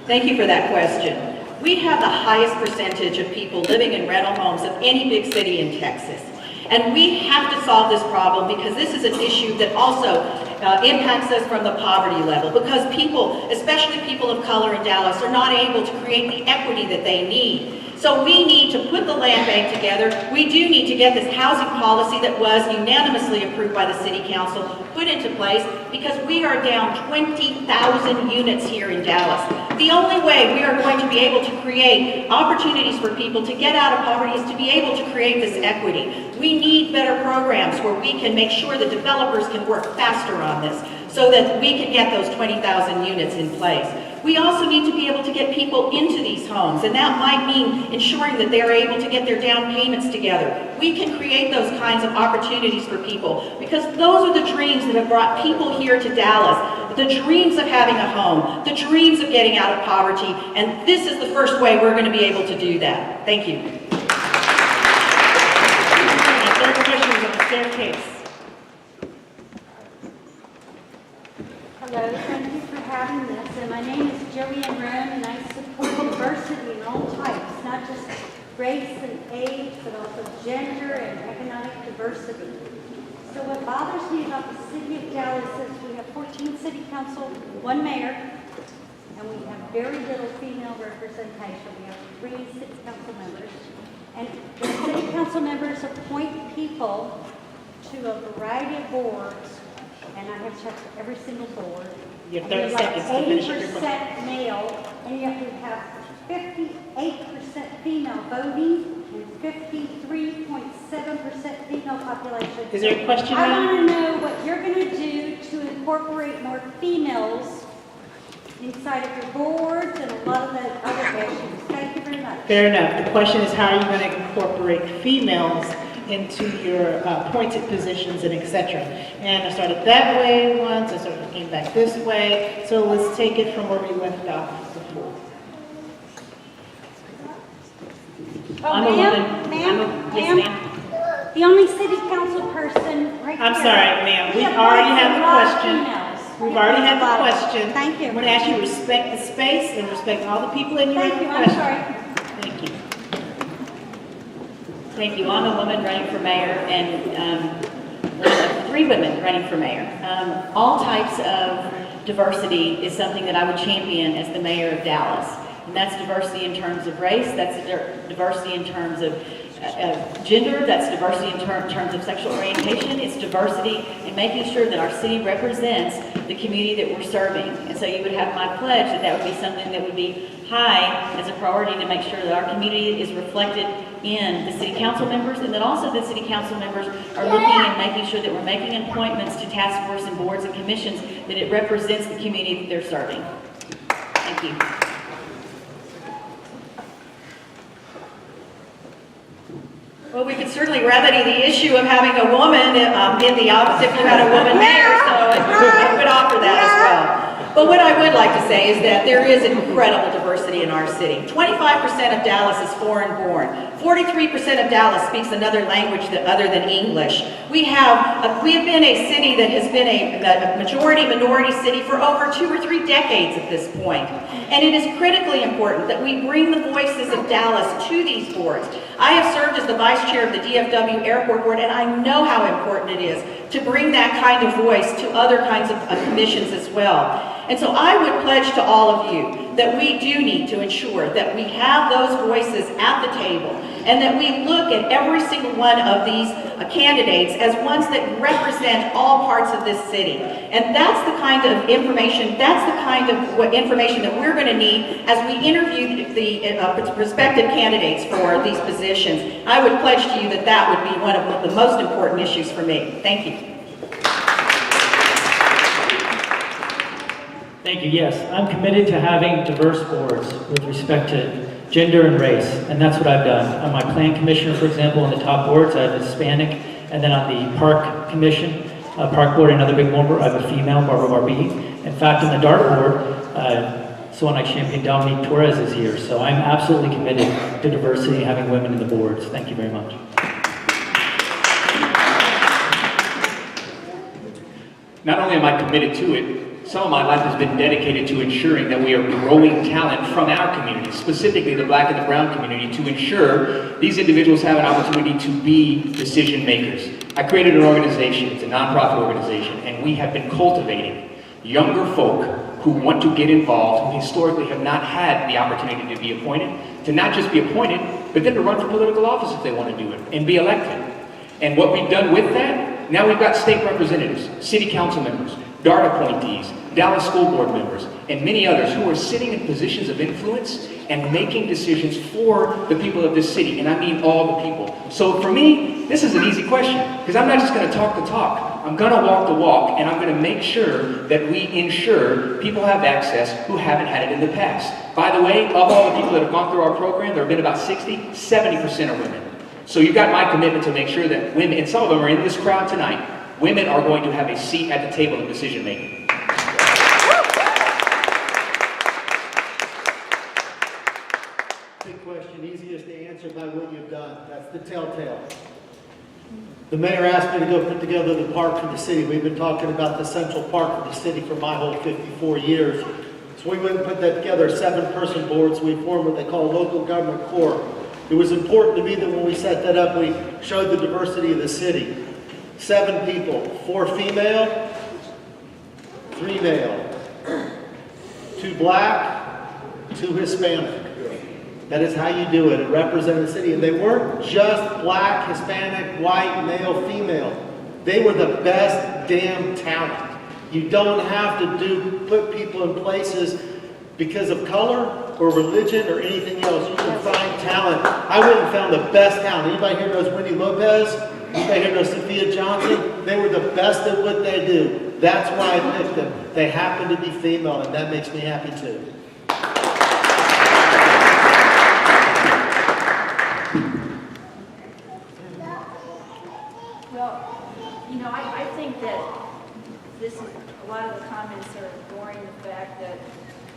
Thank you for that question. We have the highest percentage of people living in rental homes of any big city in Texas. And we have to solve this problem because this is an issue that also impacts us from the poverty level, because people, especially people of color in Dallas, are not able to create the equity that they need. So we need to put the land bank together. We do need to get this housing policy that was unanimously approved by the city council put into place, because we are down 20,000 units here in Dallas. The only way we are going to be able to create opportunities for people to get out of poverty is to be able to create this equity. We need better programs where we can make sure the developers can work faster on this so that we can get those 20,000 units in place. We also need to be able to get people into these homes, and that might mean ensuring that they're able to get their down payments together. We can create those kinds of opportunities for people, because those are the dreams that have brought people here to Dallas. The dreams of having a home, the dreams of getting out of poverty, and this is the first way we're going to be able to do that. Thank you. The third question is on the staircase. Hello, thank you for having this. And my name is Joanne Roan, and I support diversity in all types, not just race and age, but also gender and economic diversity. So what bothers me about the city of Dallas is we have 14 city council, 1 mayor, and we have very little female representation. We have 3 city council members. And the city council members appoint people to a variety of boards, and I have checked every single board. You have 30 seconds to finish your question. 80% male, and yet we have 58% female voting and 53.7% female population. Is there a question, I ma'am? want to know what you're going to do to incorporate more females inside of your boards and a lot of the other issues. Thank you very much. Fair enough. The question is, how are you going to incorporate females into your appointed positions and et cetera? And I started that way once, I sort of came back this way. So let's take it from where we left off before. I'm a woman. Yes, ma'am. The only city council person right I'm here. sorry, ma'am. We have already lots had and the lots of question. females. We've already had the question. Thank you. I'm going to ask you to respect the space and respect all the people in your Thank you, I'm question. sorry. Thank you. Thank you. I'm a woman running for mayor, and one of 3 women running for mayor. All types of diversity is something that I would champion as the mayor of Dallas. And that's diversity in terms of race, that's diversity in terms of gender, that's diversity in terms of sexual orientation, it's diversity in making sure that our city represents the community that we're serving. And so you would have my pledge that that would be something that would be high as a priority to make sure that our community is reflected in the city council members, and that also the city council members are looking and making sure that we're making appointments to task force and boards and commissions, that it represents the community that they're serving. Thank you. Well, we could certainly remedy the issue of having a woman in the office if you had a woman mayor, so I would offer that as well. But what I would like to say is that there is incredible diversity in our city. 25% of Dallas is foreign-born. 43% of Dallas speaks another language other than English. We have been a city that has been a majority-minority city for over 2 or 3 decades at this point. And it is critically important that we bring the voices of Dallas to these boards. I have served as the vice chair of the DFW Airport Board, and I know how important it is to bring that kind of voice to other kinds of commissions as well. And so I would pledge to all of you that we do need to ensure that we have those voices at the table, and that we look at every single one of these candidates as ones that represent all parts of this city. And that's the kind of information, information that we're going to need as we interview the prospective candidates for these positions. I would pledge to you that that would be one of the most important issues for me. Thank you. Thank you. Yes, I'm committed to having diverse boards with respect to gender and race, and that's what I've done. On my plan commissioner, for example, on the top boards, I have Hispanic, and then on the park commission, park board, another big member, I have a female, Barbara Barbie. In fact, on the DART board, someone like Champion Dominique Torres is here, so I'm absolutely committed to diversity and having women in the boards. Thank you very much. Not only am I committed to it, some of my life has been dedicated to ensuring that we are growing talent from our community, specifically the Black and the brown community, to ensure these individuals have an opportunity to be decision makers. I created an organization, it's a nonprofit organization, and we have been cultivating younger folk who want to get involved, who historically have not had the opportunity to be appointed, to not just be appointed, but then to run for political office if they want to do it, and be elected. And what we've done with that, now we've got state representatives, city council members, DART appointees, Dallas school board members, and many others who are sitting in positions of influence and making decisions for the people of this city, and I mean all the people. So for me, this is an easy question, because I'm not just going to talk the talk. I'm going to walk the walk, and I'm going to make sure that we ensure people have access who haven't had it in the past. By the way, of all the people that have gone through our program, there have been about 70% are women. So you've got my commitment to make sure that women, and some of them are in this crowd tonight, women are going to have a seat at the table of decision making. Big question, easiest to answer by what you've done. That's the telltale. The mayor asked me to go put together the park for the city. We've been talking about the central park for the city for my whole 54 years. So we went and put that together, 7-person boards. We formed what they call local government core. It was important to me that when we set that up, we showed the diversity of the city. 7 people, 4 female, 3 male, 2 black, 2 Hispanic. That is how you do it. It represented the city. And they weren't just black, Hispanic, white, male, female. They were the best damn talent. You don't have to put people in places because of color or religion or anything else. You can find talent. I went and found the best talent. Anybody here knows Wendy Lopez? Anybody here knows Sophia Johnson? They were the best at what they do. That's why I picked them. They happen to be female, and that makes me happy too. Well, you know, I think that a lot of the comments are ignoring the fact that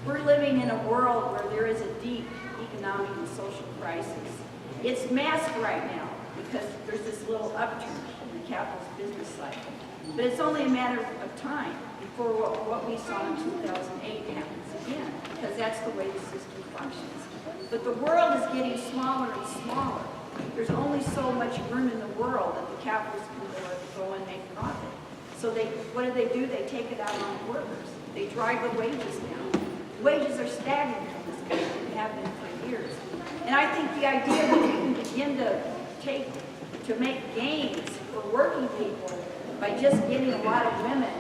we're living in a world where there is a deep economic and social crisis. It's masked right now because there's this little upturn in the capitalist business cycle. But it's only a matter of time before what we saw in 2008 happens again, because that's the way the system functions. But the world is getting smaller and smaller. There's only so much room in the world that the capitalists can go and make profit. So what do? They take it out on the workers. They drive the wages down. Wages are stagnant in this country and have been for years. And I think the idea that we can begin to make gains for working people by just getting a lot of women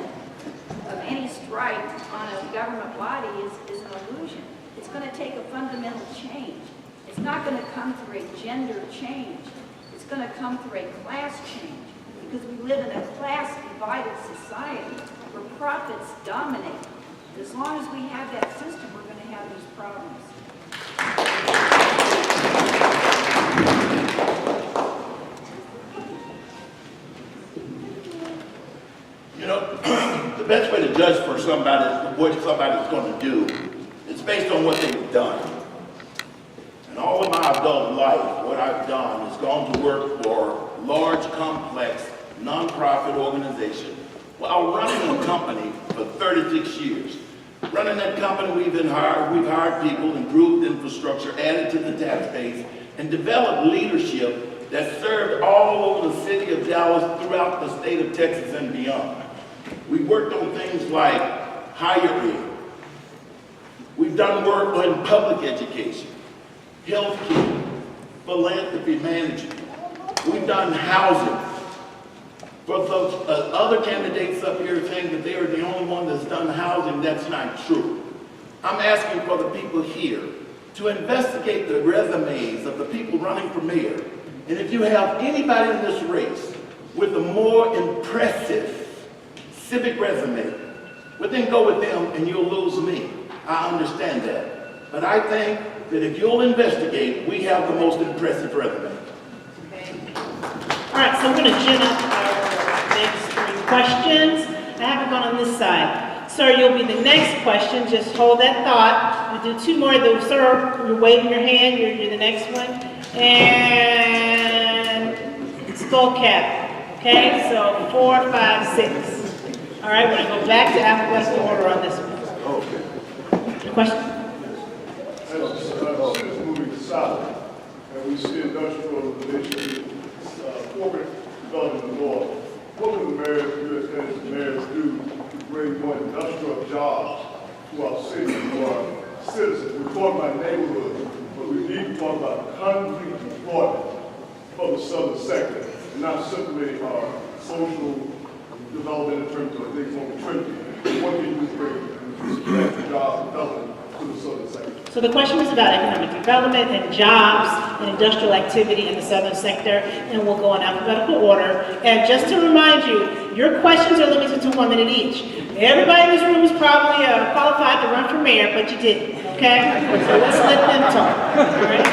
of any stripe on a government body is an illusion. It's going to take a fundamental change. It's not going to come through a gender change. It's going to come through a class change, because we live in a class-divided society where profits dominate. As long as we have that system, we're going to have these problems. You know, the best way to judge for somebody what somebody's going to do is based on what they've done. And all of my adult life, what I've done is gone to work for large, complex, nonprofit organization while running a company for 36 years. Running that company, we've hired people, improved infrastructure, added to the tax base, and developed leadership that served all over the city of Dallas, throughout the state of Texas and beyond. We worked on things like higher ed. We've done work on public education, health care, philanthropy management. We've done housing. For those other candidates up here saying that they are the only one that's done housing, that's not true. I'm asking for the people here to investigate the resumes of the people running for mayor. And if you have anybody in this race with a more impressive civic resume, well then go with them and you'll lose me. I understand that. But I think that if you'll investigate, we have the most impressive resume. All right, so we're gonna gin up our next 3 questions. I haven't gone on this side. Sir, you'll be the next question. Just hold that thought. We'll do 2 more of those. Sir, you're waving your hand. You're the next one. And skull cap. Okay, so 4, 5, 6. All right, we're gonna go back to alphabetical order on this one. Okay. Question? As moving south, and we see industrialization, corporate development north. What will the mayors do, as mayors do, to bring more industrial jobs to our city, to our citizens? We talk about neighborhoods, but we need to talk about concrete employment for the southern sector, and not simply social development in terms of things on the Trinity. What can you bring job development to the southern sector? So the question was about economic development and jobs and industrial activity in the southern sector, and we'll go in alphabetical order. And just to remind you, your questions are limited to 1 minute each. Everybody in this room is probably qualified to run for mayor, but you didn't, okay? So let's let them talk, all right?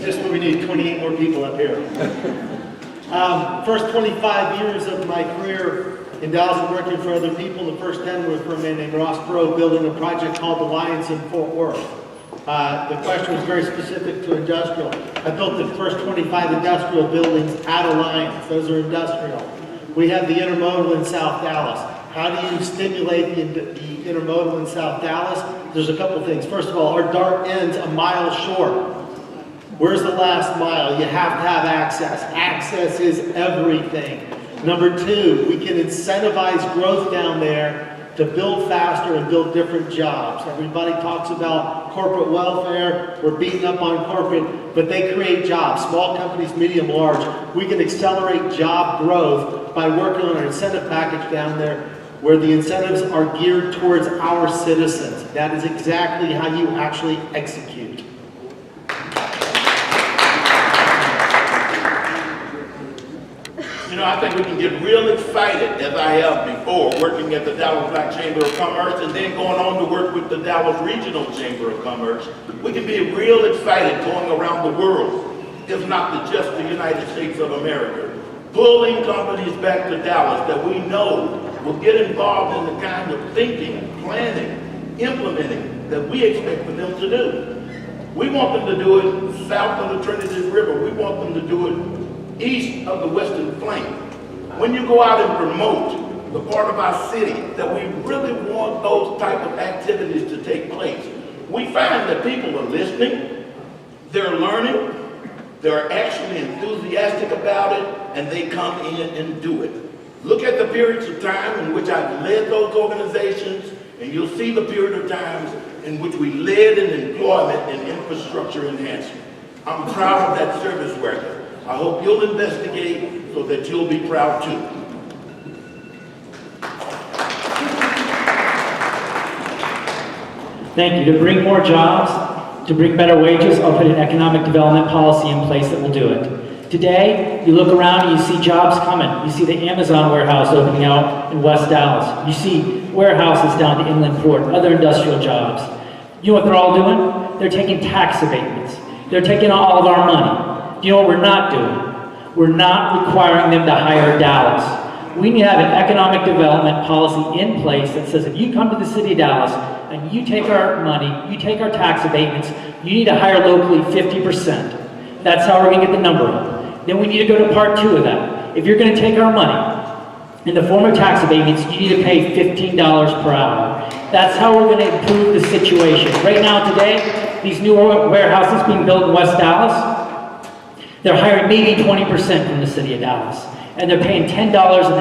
Just when we need 28 more people up here. First 25 years of my career in Dallas and working for other people, the first 10 were for a man named Ross Perot building a project called the Lions in Fort Worth. The question was very specific to industrial. I built the first 25 industrial buildings at Alliance. Those are industrial. We have the intermodal in South Dallas. How do you stimulate the intermodal in South Dallas? There's a couple things. First of all, our DART ends a mile short. Where's the last mile? You have to have access. Access is everything. Number 2, we can incentivize growth down there to build faster and build different jobs. Everybody talks about corporate welfare. We're beating up on corporate, but they create jobs. Small companies, medium, large. We can accelerate job growth by working on an incentive package down there where the incentives are geared towards our citizens. That is exactly how you actually execute. You know, I think we can get real excited, as I have before, working at the Dallas Black Chamber of Commerce and then going on to work with the Dallas Regional Chamber of Commerce. We can be real excited going around the world, if not just the United States of America, pulling companies back to Dallas that we know will get involved in the kind of thinking, planning, implementing that we expect for them to do. We want them to do it south of the Trinity River. We want them to do it east of the Western Flank. When you go out and promote the part of our city that we really want those type of activities to take place, we find that people are listening, they're learning, they're actually enthusiastic about it, and they come in and do it. Look at the periods of time in which I've led those organizations, and you'll see the period of times in which we led in employment and infrastructure enhancement. I'm proud of that service record. I hope you'll investigate so that you'll be proud too. Thank you. To bring more jobs, to bring better wages, I'll put an economic development policy in place that will do it. Today, you look around and you see jobs coming. You see the Amazon warehouse opening out in West Dallas. You see warehouses down the Inland Port, other industrial jobs. You know what they're all doing? They're taking tax abatements. They're taking all of our money. You know what we're not doing? We're not requiring them to hire Dallas. We need to have an economic development policy in place that says if you come to the city of Dallas and you take our money, you take our tax abatements, you need to hire locally 50%. That's how we're going to get the number up. Then we need to go to part 2 of that. If you're going to take our money in the form of tax abatements, you need to pay $15 per hour. That's how we're going to improve the situation. Right now, today, these new warehouses being built in West Dallas, they're hiring maybe 20% from the city of Dallas, and they're paying $10 an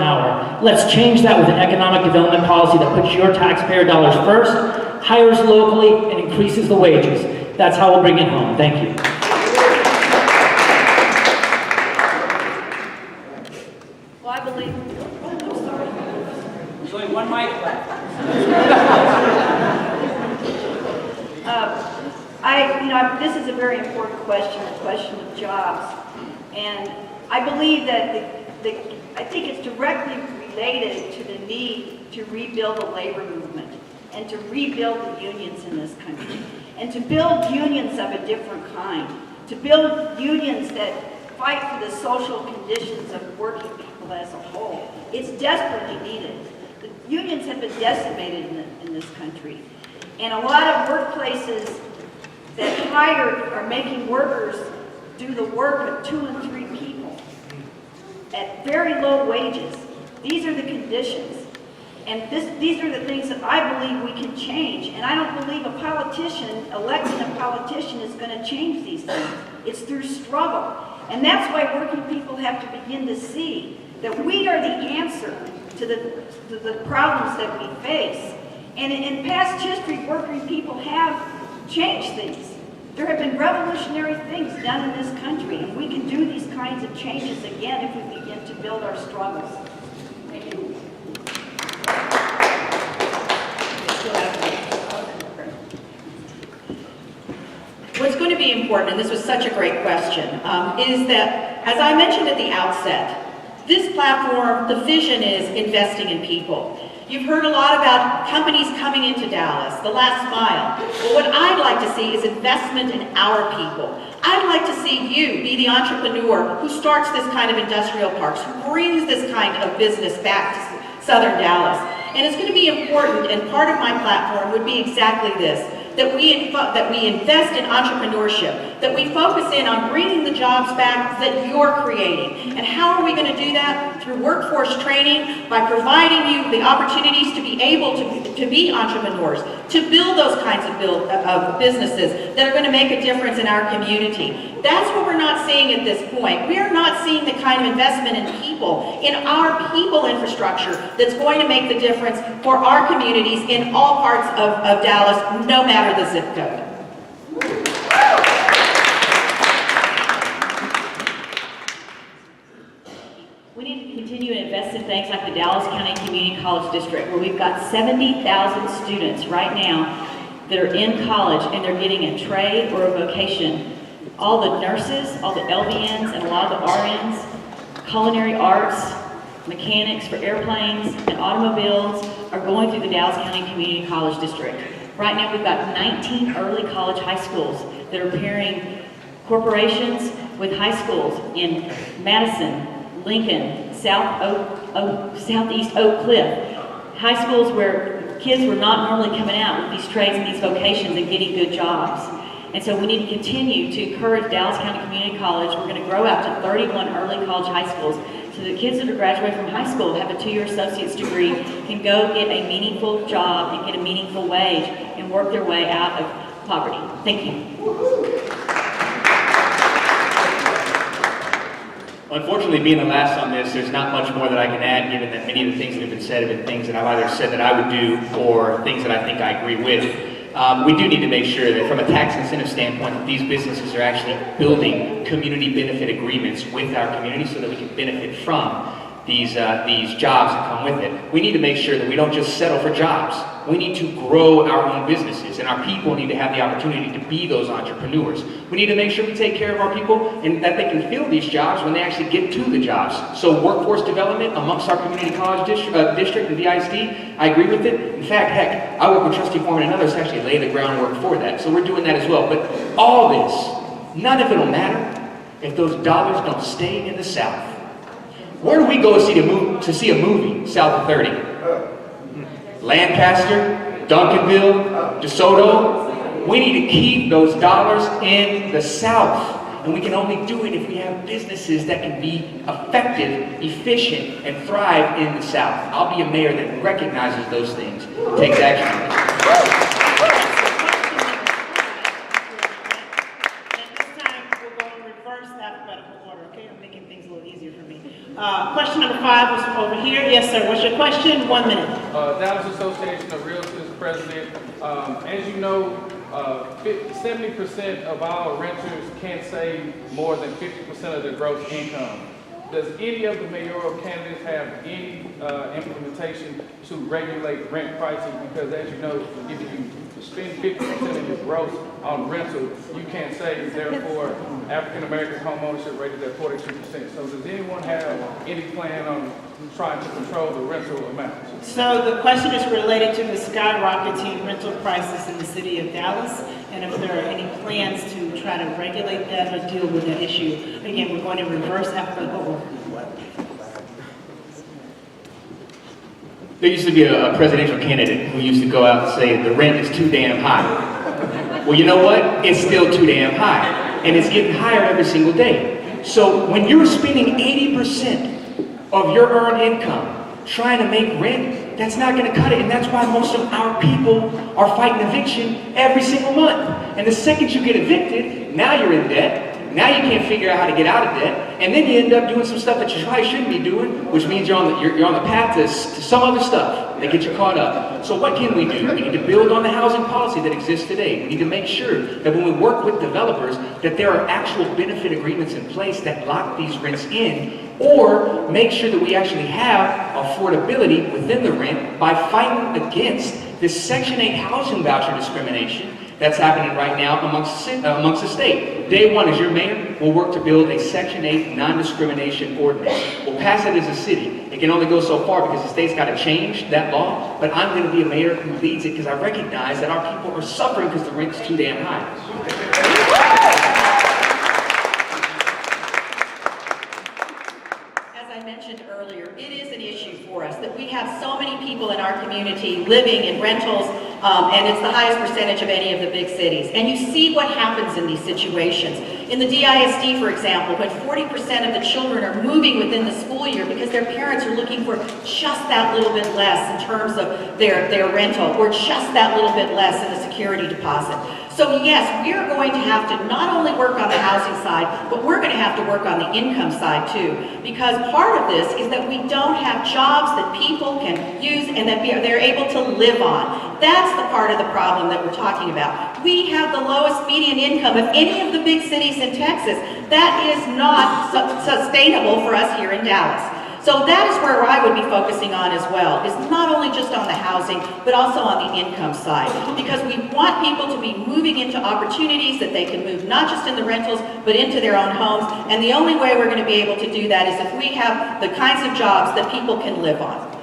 hour. Let's change that with an economic development policy that puts your taxpayer dollars first, hires locally, and increases the wages. That's how we'll bring it home. Thank you. Well, I believe, I'm sorry. There's only one mic left. This is a very important question, the question of jobs. And I believe that I think it's directly related to the need to rebuild the labor movement and to rebuild the unions in this country and to build unions of a different kind, to build unions that fight for the social conditions of working people as a whole. It's desperately needed. The unions have been decimated in this country. And a lot of workplaces that are making workers do the work of 2 and 3 people at very low wages. These are the conditions. And these are the things that I believe we can change. And I don't believe electing a politician is going to change these things. It's through struggle. And that's why working people have to begin to see that we are the answer to the problems that we face. And in past history, working people have changed things. There have been revolutionary things done in this country, and we can do these kinds of changes again if we begin to build our struggles. Thank you. What's going to be important, and this was such a great question, is that, as I mentioned at the outset, this platform, the vision is investing in people. You've heard a lot about companies coming into Dallas, the last mile. But what I'd like to see is investment in our people. I'd like to see you be the entrepreneur who starts this kind of industrial parks, who brings this kind of business back to Southern Dallas. And it's going to be important, and part of my platform would be exactly this, that we invest in entrepreneurship, that we focus in on bringing the jobs back that you're creating. And how are we going to do that? Through workforce training, by providing you the opportunities to be able to be entrepreneurs, to build those kinds of businesses that are going to make a difference in our community. That's what we're not seeing at this point. We are not seeing the kind of investment in people, in our people infrastructure that's going to make the difference for our communities in all parts of Dallas, no matter the zip code. We need to continue to invest in things like the Dallas County Community College District, where we've got 70,000 students right now that are in college and they're getting a trade or a vocation. All the nurses, all the LVNs, and a lot of the RNs, culinary arts, mechanics for airplanes and automobiles are going through the Dallas County Community College District. Right now we've got 19 early college high schools that are pairing corporations with high schools in Madison, Lincoln, Southeast Oak Cliff. High schools where kids were not normally coming out with these trades and these vocations and getting good jobs. And so we need to continue to encourage Dallas County Community College. We're going to grow out to 31 early college high schools so the kids that are graduating from high school, have a 2-year associate's degree, can go get a meaningful job and get a meaningful wage and work their way out of poverty. Thank you. Unfortunately, being the last on this, there's not much more that I can add, given that many of the things that have been said have been things that I've either said that I would do or things that I think I agree with. We do need to make sure that from a tax incentive standpoint, that these businesses are actually building community benefit agreements with our community so that we can benefit from these jobs that come with it. We need to make sure that we don't just settle for jobs. We need to grow our own businesses, and our people need to have the opportunity to be those entrepreneurs. We need to make sure we take care of our people and that they can fill these jobs when they actually get to the jobs. So workforce development amongst our community college district and DISD, I agree with it. In fact, heck, I work with Trustee Foreman and others to actually lay the groundwork for that. So we're doing that as well. But all this, none of it will matter if those dollars don't stay in the South. Where do we go to see a movie south of 30? Lancaster, Duncanville, DeSoto. We need to keep those dollars in the South. And we can only do it if we have businesses that can be effective, efficient, and thrive in the South. I'll be a mayor that recognizes those things and takes action on it. Question number 5 was from over here. Yes, sir. What's your question? 1 minute. Dallas Association of Realtors president. As you know, 70% of our renters can't save more than 50% of their gross income. Does any of the mayoral candidates have any implementation to regulate rent prices? Because as you know, if you spend 50% of your gross on rental, you can't save. Therefore, African American home ownership rated at 42%. So does anyone have any plan on trying to control the rental amounts? So the question is related to the skyrocketing rental prices in the city of Dallas, and if there are any plans to try to regulate that or deal with that issue. Again, we're going to reverse alphabetical. There used to be a presidential candidate who used to go out and say the rent is too damn high. Well, you know what? It's still too damn high, and it's getting higher every single day. So when you're spending 80% of your earned income trying to make rent, that's not going to cut it, and that's why most of our people are fighting eviction every single month. And the second you get evicted, now you're in debt. Now you can't figure out how to get out of debt, and then you end up doing some stuff that you probably shouldn't be doing, which means you're on the path to some other stuff that gets you caught up. So what can we do? We need to build on the housing policy that exists today. We need to make sure that when we work with developers, that there are actual benefit agreements in place that lock these rents in, or make sure that we actually have affordability within the rent by fighting against this Section 8 housing voucher discrimination that's happening right now amongst the state. Day one, as your mayor, we'll work to build a Section 8 non-discrimination ordinance. We'll pass it as a city. It can only go so far because the state's got to change that law, but I'm going to be a mayor who leads it because I recognize that our people are suffering because the rent's too damn high. Mentioned earlier, it is an issue for us that we have so many people in our community living in rentals, and it's the highest percentage of any of the big cities. And you see what happens in these situations. In the DISD, for example, when 40% of the children are moving within the school year because their parents are looking for just that little bit less in terms of their rental, or just that little bit less in the security deposit. So yes, we are going to have to not only work on the housing side, but we're going to have to work on the income side too. Because part of this is that we don't have jobs that people can use and that they're able to live on. That's the part of the problem that we're talking about. We have the lowest median income of any of the big cities in Texas. That is not sustainable for us here in Dallas. So that is where I would be focusing on as well, is not only just on the housing, but also on the income side. Because we want people to be moving into opportunities that they can move not just in the rentals, but into their own homes. And the only way we're going to be able to do that is if we have the kinds of jobs that people can live on.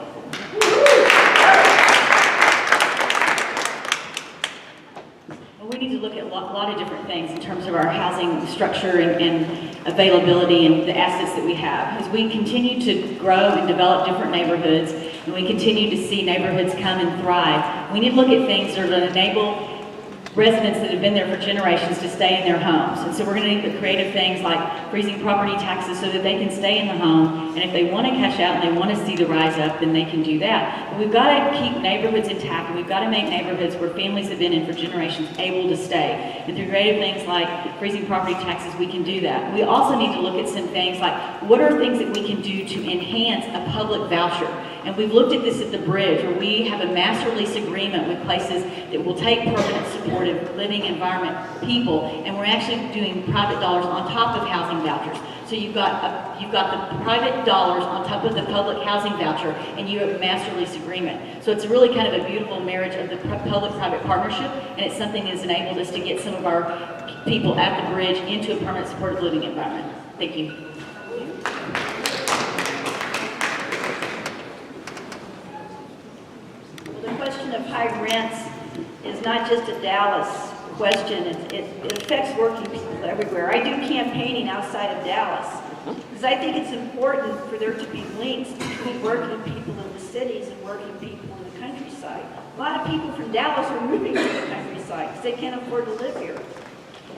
We need to look at a lot of different things in terms of our housing structure and availability and the assets that we have. As we continue to grow and develop different neighborhoods, and we continue to see neighborhoods come and thrive, we need to look at things that are going to enable residents that have been there for generations to stay in their homes. And so we're going to need creative things like freezing property taxes so that they can stay in the home, and if they want to cash out and they want to see the rise up, then they can do that. But we've got to keep neighborhoods intact, and we've got to make neighborhoods where families have been in for generations able to stay. And through creative things like freezing property taxes, we can do that. We also need to look at some things like, what are things that we can do to enhance a public voucher? And we've looked at this at the Bridge, where we have a master lease agreement with places that will take permanent supportive living environment people, and we're actually doing private dollars on top of housing vouchers. So you've got the private dollars on top of the public housing voucher, and you have a master lease agreement. So it's really kind of a beautiful marriage of the public-private partnership, and it's something that's enabled us to get some of our people at the Bridge into a permanent supportive living environment. Thank you. The question of high rents is not just a Dallas question. It affects working people everywhere. I do campaigning outside of Dallas because I think it's important for there to be links between working people in the cities and working people in the countryside. A lot of people from Dallas are moving to the countryside because they can't afford to live here.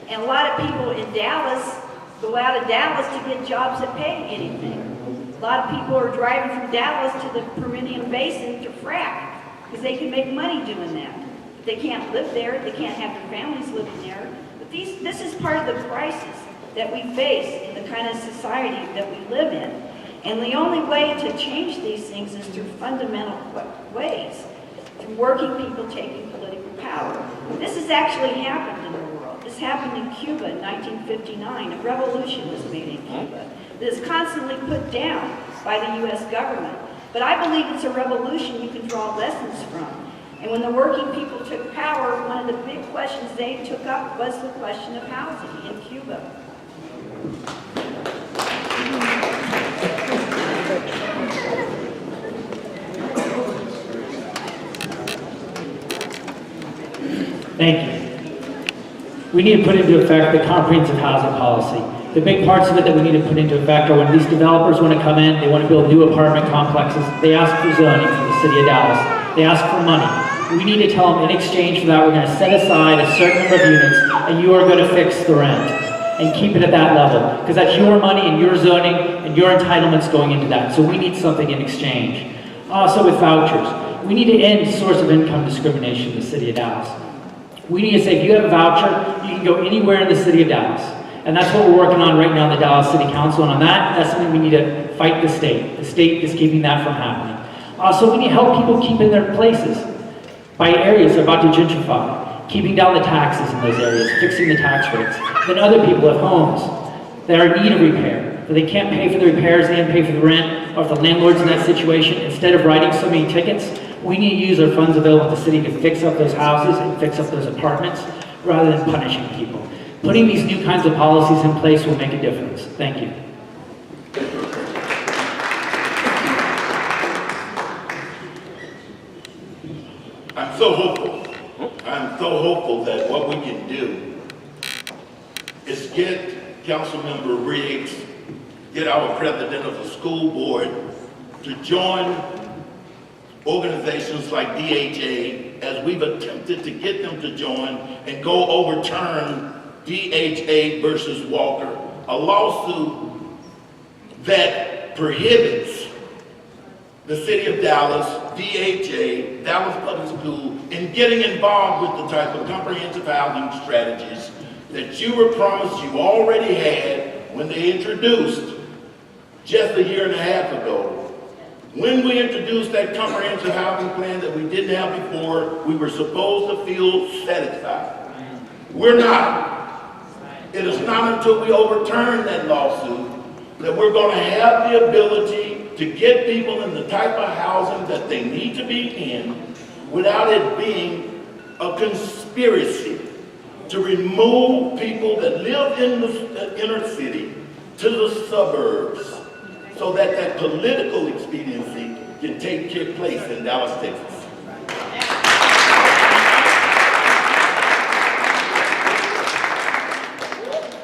And a lot of people in Dallas go out of Dallas to get jobs that pay anything. A lot of people are driving from Dallas to the Permian Basin to frack because they can make money doing that. They can't live there, they can't have their families living there. But this is part of the crisis that we face in the kind of society that we live in. And the only way to change these things is through fundamental ways, through working people taking political power. This has actually happened in the world. This happened in Cuba in 1959. A revolution was made in Cuba that is constantly put down by the U.S. government. But I believe it's a revolution you can draw lessons from. And when the working people took power, one of the big questions they took up was the question of housing in Cuba. Thank you. We need to put into effect the comprehensive housing policy. The big parts of it that we need to put into effect are when these developers want to come in, they want to build new apartment complexes, they ask for zoning from the city of Dallas. They ask for money. We need to tell them in exchange for that, we're going to set aside a certain number of units and you are going to fix the rent and keep it at that level. Because that's your money and your zoning and your entitlements going into that. So we need something in exchange. Also with vouchers, we need to end source of income discrimination in the city of Dallas. We need to say if you have a voucher, you can go anywhere in the city of Dallas. And that's what we're working on right now in the Dallas City Council. And on that, that's something we need to fight the state. The state is keeping that from happening. Also, we need to help people keep in their places by areas they're about to gentrify, keeping down the taxes in those areas, fixing the tax rates. Then other people have homes that are in need of repair, but they can't pay for the repairs, they can't pay for the rent, or if the landlord's in that situation, instead of writing so many tickets, we need to use our funds available at the city to fix up those houses and fix up those apartments rather than punishing people. Putting these new kinds of policies in place will make a difference. Thank you. I'm so hopeful. I'm so hopeful that what we can do is get Councilmember Riggs, get our president of the school board to join organizations like DHA as we've attempted to get them to join and go overturn DHA versus Walker, a lawsuit that prohibits the city of Dallas, DHA, Dallas Public School, in getting involved with the type of comprehensive housing strategies that you were promised you already had when they introduced just a year and a half ago. When we introduced that comprehensive housing plan that we didn't have before, we were supposed to feel satisfied. We're not. It is not until we overturn that lawsuit that we're going to have the ability to get people in the type of housing that they need to be in without it being a conspiracy to remove people that live in the inner city to the suburbs so that that political expediency can take place in Dallas, Texas.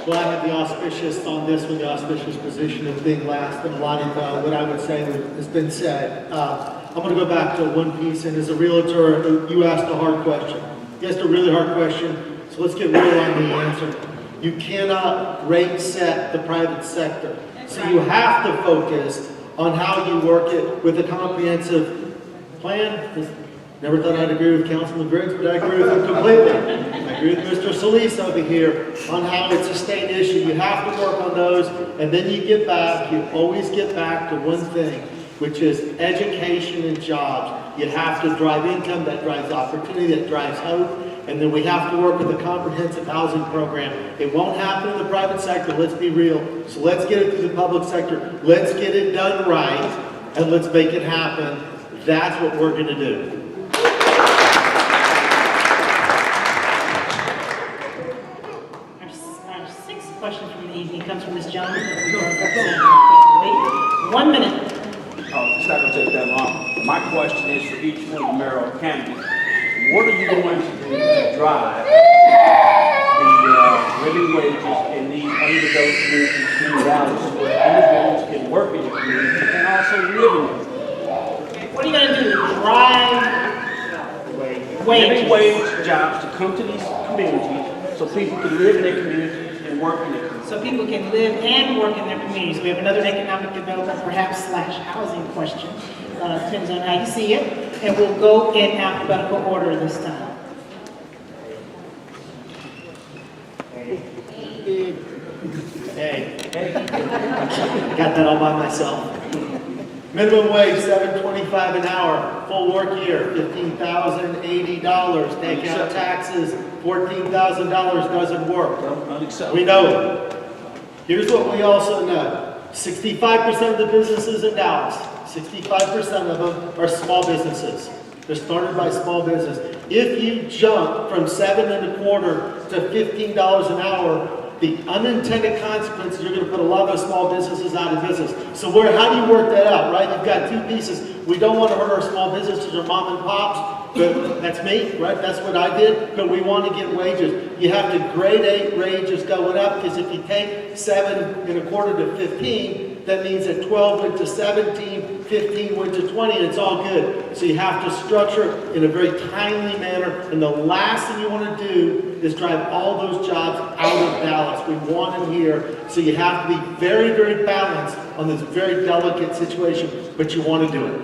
Well, I have the auspicious on this one, the auspicious position of being last, and a lot of what I would say has been said. I'm going to go back to one piece, and as a realtor, you asked a hard question. You asked a really hard question, so let's get real on the answer. You cannot rate set the private sector. So you have to focus on how you work it with a comprehensive plan. Never thought I'd agree with Councilman Griggs, but I agree with him completely. I agree with Mr. Solis over here on how it's a state issue. You have to work on those, and then you always get back to one thing, which is education and jobs. You have to drive income, that drives opportunity, that drives hope, and then we have to work with a comprehensive housing program. It won't happen in the private sector, let's be real. So let's get it through the public sector. Let's get it done right, and let's make it happen. That's what we're going to do. Our sixth question from the evening comes from Ms. Jones. 1 minute. Oh, it's not going to take that long. My question is for each one of the mayoral candidates. What are you going to do to drive the living wages in these undeveloped communities in Dallas where individuals can work in the community and also live in it? What are you going to do to drive wages? Living wage jobs to come to these communities so people can live in their communities and work in their communities. So people can live and work in their communities. We have another economic development, perhaps / housing question. Depends on how you see it. And we'll go in alphabetical order this time. Hey. Got that all by myself. Minimum wage, $7.25 an hour, full work year, $15,080. Take out taxes, $14,000 doesn't work. Unacceptable. We know it. Here's what we also know. 65% of the businesses in Dallas, 65% of them are small businesses. They're started by small business. If you jump from $7.25 to $15 an hour, the unintended consequences, you're going to put a lot of small businesses out of business. So how do you work that out, right? You've got two pieces. We don't want to hurt our small businesses or mom and pops, but that's me, right? That's what I did, but we want to get wages. You have to grade 8 wages going up, because if you take 7.25 to 15, that means that 12 went to 17, 15 went to 20, and it's all good. So you have to structure it in a very timely manner, and the last thing you want to do is drive all those jobs out of Dallas. We want them here, so you have to be very, very balanced on this very delicate situation, but you want to do it.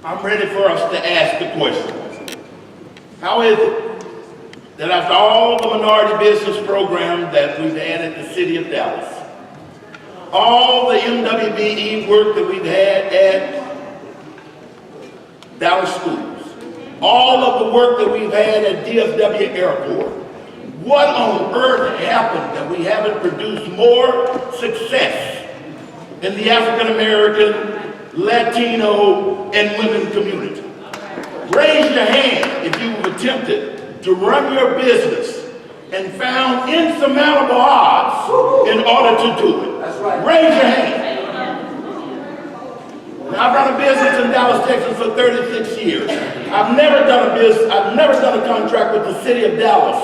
I'm ready for us to ask the question. How is it that after all the minority business programs that we've had in the city of Dallas, all the MWBE work that we've had at Dallas schools, all of the work that we've had at DFW Airport, what on earth happened that we haven't produced more success in the African American, Latino, and women community? Raise your hand if you've attempted to run your business and found insurmountable odds in order to do it. That's right. Raise your hand. Now, I've run a business in Dallas, Texas for 36 years. I've never done a contract with the city of Dallas.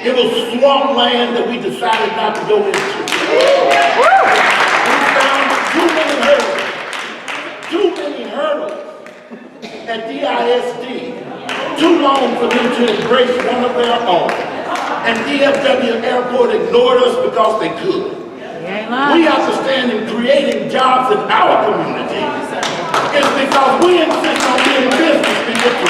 It was swamp land that we decided not to go into. We found too many hurdles at DISD. Too long for them to embrace one of their own. And DFW Airport ignored us because they could. We have to stand in creating jobs in our community. It's because we insist on being business people.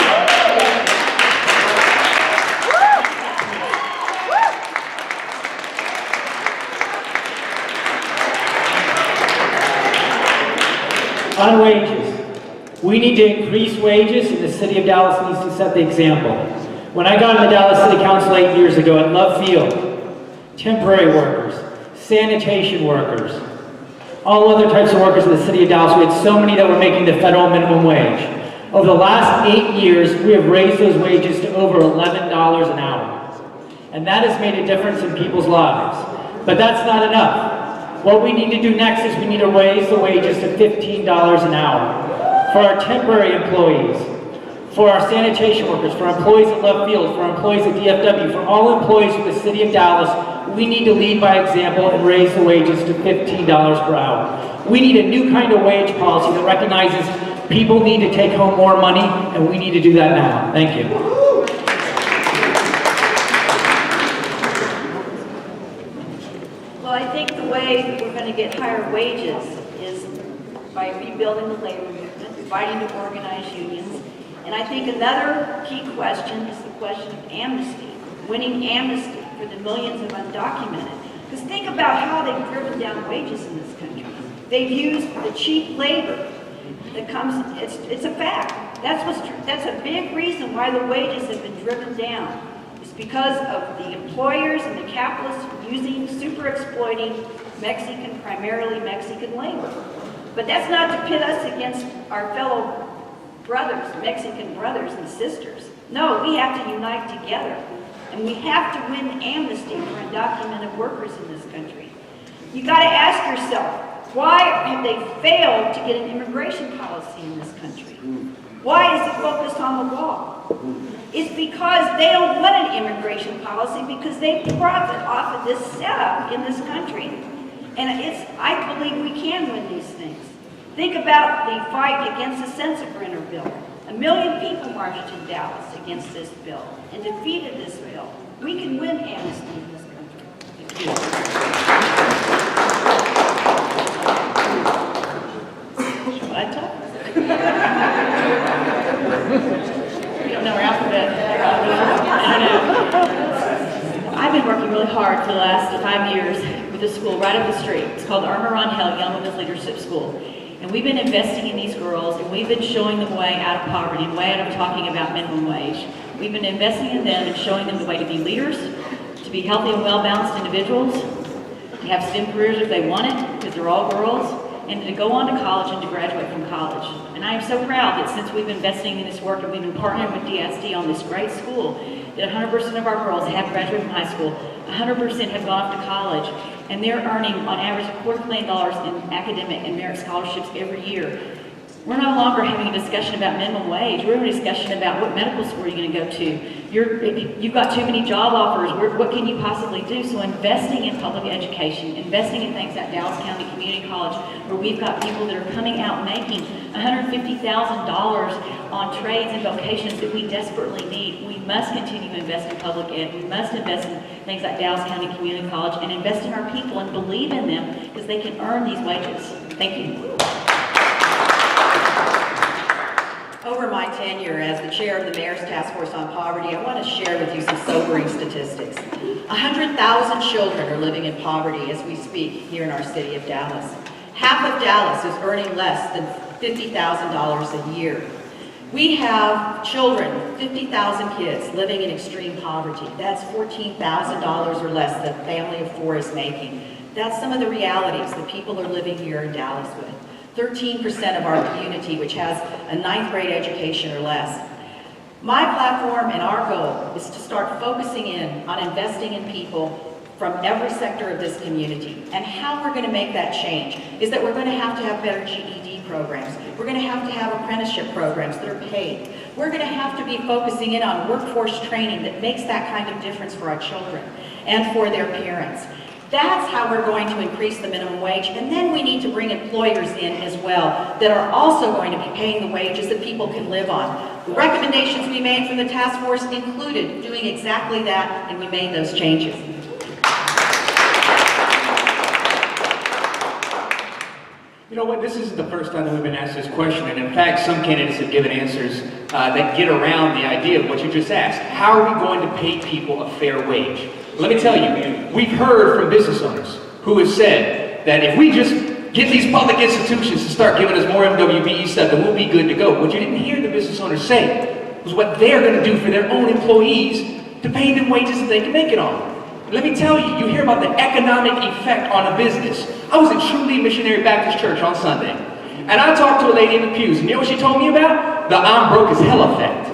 On wages, we need to increase wages, and the city of Dallas needs to set the example. When I got into Dallas City Council 8 years ago at Love Field, temporary workers, sanitation workers, all other types of workers in the city of Dallas, we had so many that were making the federal minimum wage. Over the last 8 years, we have raised those wages to over $11 an hour. And that has made a difference in people's lives. But that's not enough. What we need to do next is we need to raise the wages to $15 an hour. For our temporary employees, for our sanitation workers, for our employees at Love Field, for our employees at DFW, for all employees of the city of Dallas, we need to lead by example and raise the wages to $15 per hour. We need a new kind of wage policy that recognizes people need to take home more money, and we need to do that now. Thank you. Well, I think the way we're going to get higher wages is by rebuilding the labor movement, fighting to organize unions. And I think another key question is the question of amnesty, winning amnesty for the millions of undocumented. Because think about how they've driven down wages in this country. They've used the cheap labor that comes, it's a fact. That's a big reason why the wages have been driven down. It's because of the employers and the capitalists super exploiting primarily Mexican labor. But that's not to pit us against our fellow brothers, Mexican brothers and sisters. No, we have to unite together. And we have to win amnesty for undocumented workers in this country. You got to ask yourself, why have they failed to get an immigration policy in this country? Why is it focused on the law? It's because they don't want an immigration policy because they profit off of this setup in this country. And I believe we can win these things. Think about the fight against the Sensenbrenner bill. 1 million people marched in Dallas against this bill and defeated this bill. We can win amnesty in this country. Thank you. Should I talk? We don't know our alphabet. I don't know. I've been working really hard for the last 5 years with a school right up the street. It's called the Armor on Hell Young Women's Leadership School. And we've been investing in these girls, and we've been showing them the way out of poverty, and way out of talking about minimum wage. We've been investing in them and showing them the way to be leaders, to be healthy and well-balanced individuals, to have STEM careers if they want it, because they're all girls, and to go on to college and to graduate from college. And I am so proud that since we've been investing in this work and we've been partnering with DSD on this great school, that 100% of our girls have graduated from high school, 100% have gone off to college, and they're earning on average $250,000 in academic and merit scholarships every year. We're no longer having a discussion about minimum wage. We're having a discussion about what medical school you're going to go to. You've got too many job offers. What can you possibly do? So investing in public education, investing in things like Dallas County Community College, where we've got people that are coming out making $150,000 on trades and vocations that we desperately need. We must continue to invest in public ed. We must invest in things like Dallas County Community College and invest in our people and believe in them because they can earn these wages. Thank you. Over my tenure as the chair of the Mayor's Task Force on Poverty, I want to share with you some sobering statistics. 100,000 children are living in poverty as we speak here in our city of Dallas. Half of Dallas is earning less than $50,000 a year. We have children, 50,000 kids, living in extreme poverty. That's $14,000 or less that a family of four is making. That's some of the realities that people are living here in Dallas with. 13% of our community, which has a 9th grade education or less. My platform and our goal is to start focusing in on investing in people from every sector of this community. And how we're going to make that change is that we're going to have better GED programs. We're going to have apprenticeship programs that are paid. We're going to have to be focusing in on workforce training that makes that kind of difference for our children and for their parents. That's how we're going to increase the minimum wage. And then we need to bring employers in as well that are also going to be paying the wages that people can live on. The recommendations we made from the task force included doing exactly that, and we made those changes. You know what, this isn't the first time that we've been asked this question, and in fact, some candidates have given answers that get around the idea of what you just asked. How are we going to pay people a fair wage? Let me tell you, we've heard from business owners who have said that if we just get these public institutions to start giving us more MWBE stuff, then we'll be good to go. What you didn't hear the business owners say was what they're going to do for their own employees to pay them wages that they can make it on. Let me tell you, you hear about the economic effect on a business. I was in True Lee Missionary Baptist Church on Sunday, and I talked to a lady in the pews, and you know what she told me about? The I'm broke as hell effect.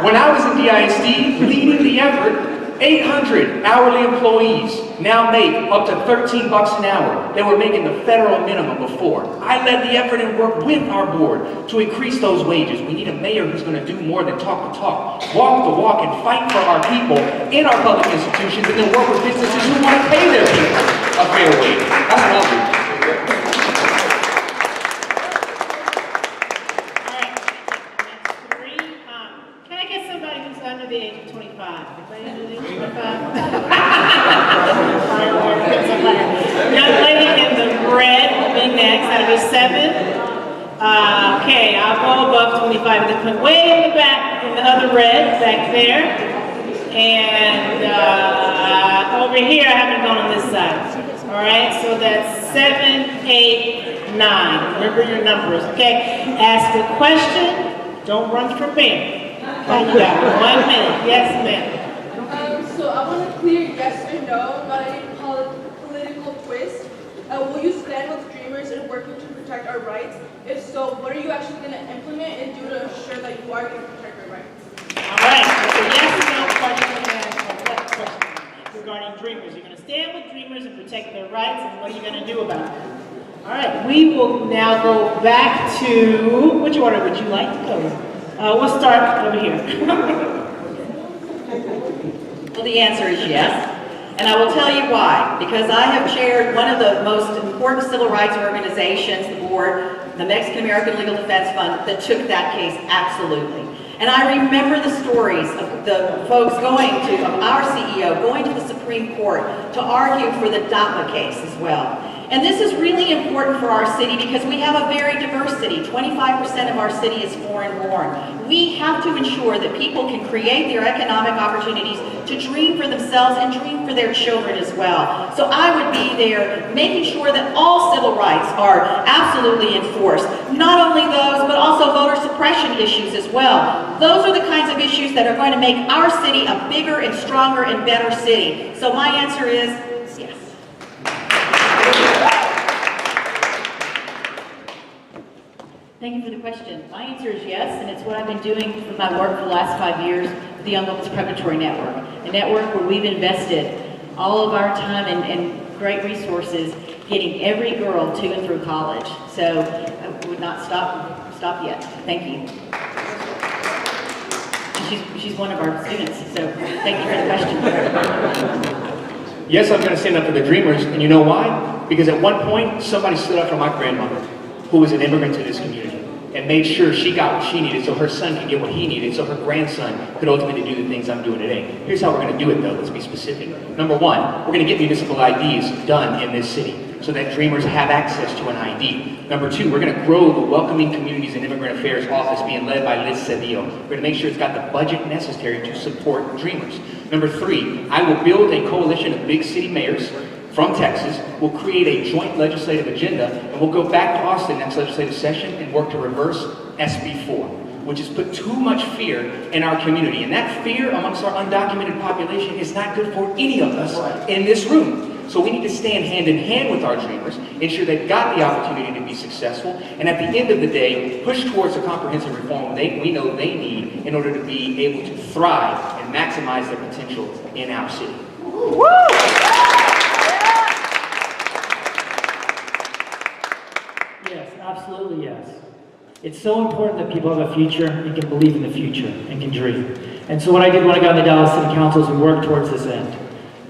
When I was in DISD, leading the effort, 800 hourly employees now make up to $13 an hour. They were making the federal minimum before. I led the effort and worked with our board to increase those wages. We need a mayor who's going to do more than talk the talk, walk the walk, and fight for our people in our public institutions, and then work with businesses who want to pay their people a fair wage. That's what I'll do. Under the age of 25. Anybody under the age of 25? Young lady in the red will be next. That'll be 7. Okay, I'll go above 25 and then put way in the back in the other red back there. And over here, I haven't gone on this side. All right, so that's 7, 8, 9. Remember your numbers, okay? Ask a question. Don't run from me. Oh, you got 1 minute. Yes, ma'am. So I want to clear yes or no, not a political twist. Will you stand with dreamers and working to protect our rights? If so, what are you actually going to implement and do to ensure that you are going to protect our rights? All right. That's a yes or no question regarding dreamers. You're going to stand with dreamers and protect their rights, and what are you going to do about it? All right. We will now go back to which order would you like to go? We'll start over here. Well, the answer is yes. And I will tell you why. Because I have chaired one of the most important civil rights organizations, the board, the Mexican American Legal Defense Fund, that took that case absolutely. And I remember the stories of the folks of our CEO, going to the Supreme Court to argue for the DAPA case as well. And this is really important for our city because we have a very diverse city. 25% of our city is foreign-born. We have to ensure that people can create their economic opportunities to dream for themselves and dream for their children as well. So I would be there making sure that all civil rights are absolutely enforced. Not only those, but also voter suppression issues as well. Those are the kinds of issues that are going to make our city a bigger and stronger and better city. So my answer is yes. Thank you for the question. My answer is yes, and it's what I've been doing for my work for the last 5 years with the Young Women's Preparatory Network, a network where we've invested all of our time and great resources getting every girl to and through college. So I would not stop yet. Thank you. She's one of our students, so thank you for the question. Yes, I'm going to stand up for the Dreamers, and you know why? Because at one point, somebody stood up for my grandmother, who was an immigrant to this community, and made sure she got what she needed so her son could get what he needed, so her grandson could ultimately do the things I'm doing today. Here's how we're going to do it, though. Let's be specific. Number one, we're going to get municipal IDs done in this city so that Dreamers have access to an ID. Number two, we're going to grow the Welcoming Communities and Immigrant Affairs Office being led by Liz Cedillo. We're going to make sure it's got the budget necessary to support Dreamers. Number three, I will build a coalition of big city mayors from Texas. We'll create a joint legislative agenda, and we'll go back to Austin next legislative session and work to reverse SB 4, which has put too much fear in our community. And that fear amongst our undocumented population is not good for any of us in this room. So we need to stand hand in hand with our Dreamers, ensure they've got the opportunity to be successful, and at the end of the day, push towards a comprehensive reform we know they need in order to be able to thrive and maximize their potential in our city. Woo! Yes, absolutely yes. It's so important that people have a future and can believe in the future and can dream. And so what I did when I got in the Dallas City Council is we worked towards this end.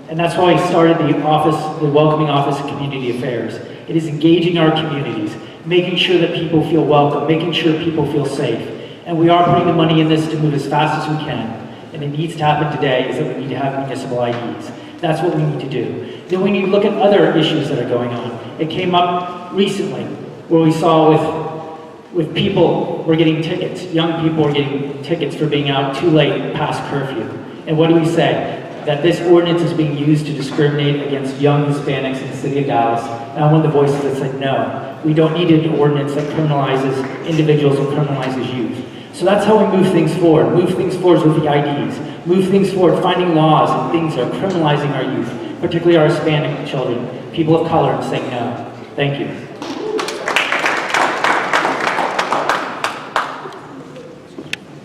And that's why we started the office, the Welcoming Office of Community Affairs. It is engaging our communities, making sure that people feel welcome, making sure people feel safe. And we are putting the money in this to move as fast as we can. And it needs to happen today, is that we need to have municipal IDs. That's what we need to do. Then we need to look at other issues that are going on. It came up recently where we saw with people were getting tickets. Young people were getting tickets for being out too late past curfew. And what do we say? That this ordinance is being used to discriminate against young Hispanics in the city of Dallas. And I'm one of the voices that said, no, we don't need an ordinance that criminalizes individuals and criminalizes youth. So that's how we move things forward. Move things forward with the IDs. Move things forward, finding laws and things that are criminalizing our youth, particularly our Hispanic children, people of color, and saying no. Thank you.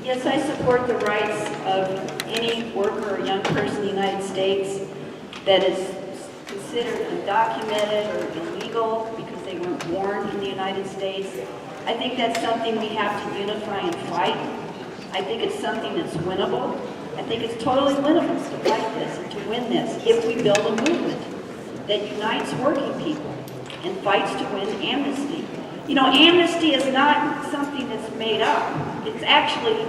Yes, I support the rights of any worker or young person in the United States that is considered undocumented or illegal because they weren't born in the United States. I think that's something we have to unify and fight. I think it's something that's winnable. I think it's totally winnable to fight this and to win this if we build a movement that unites working people and fights to win amnesty. You know, amnesty is not something that's made up. It's actually,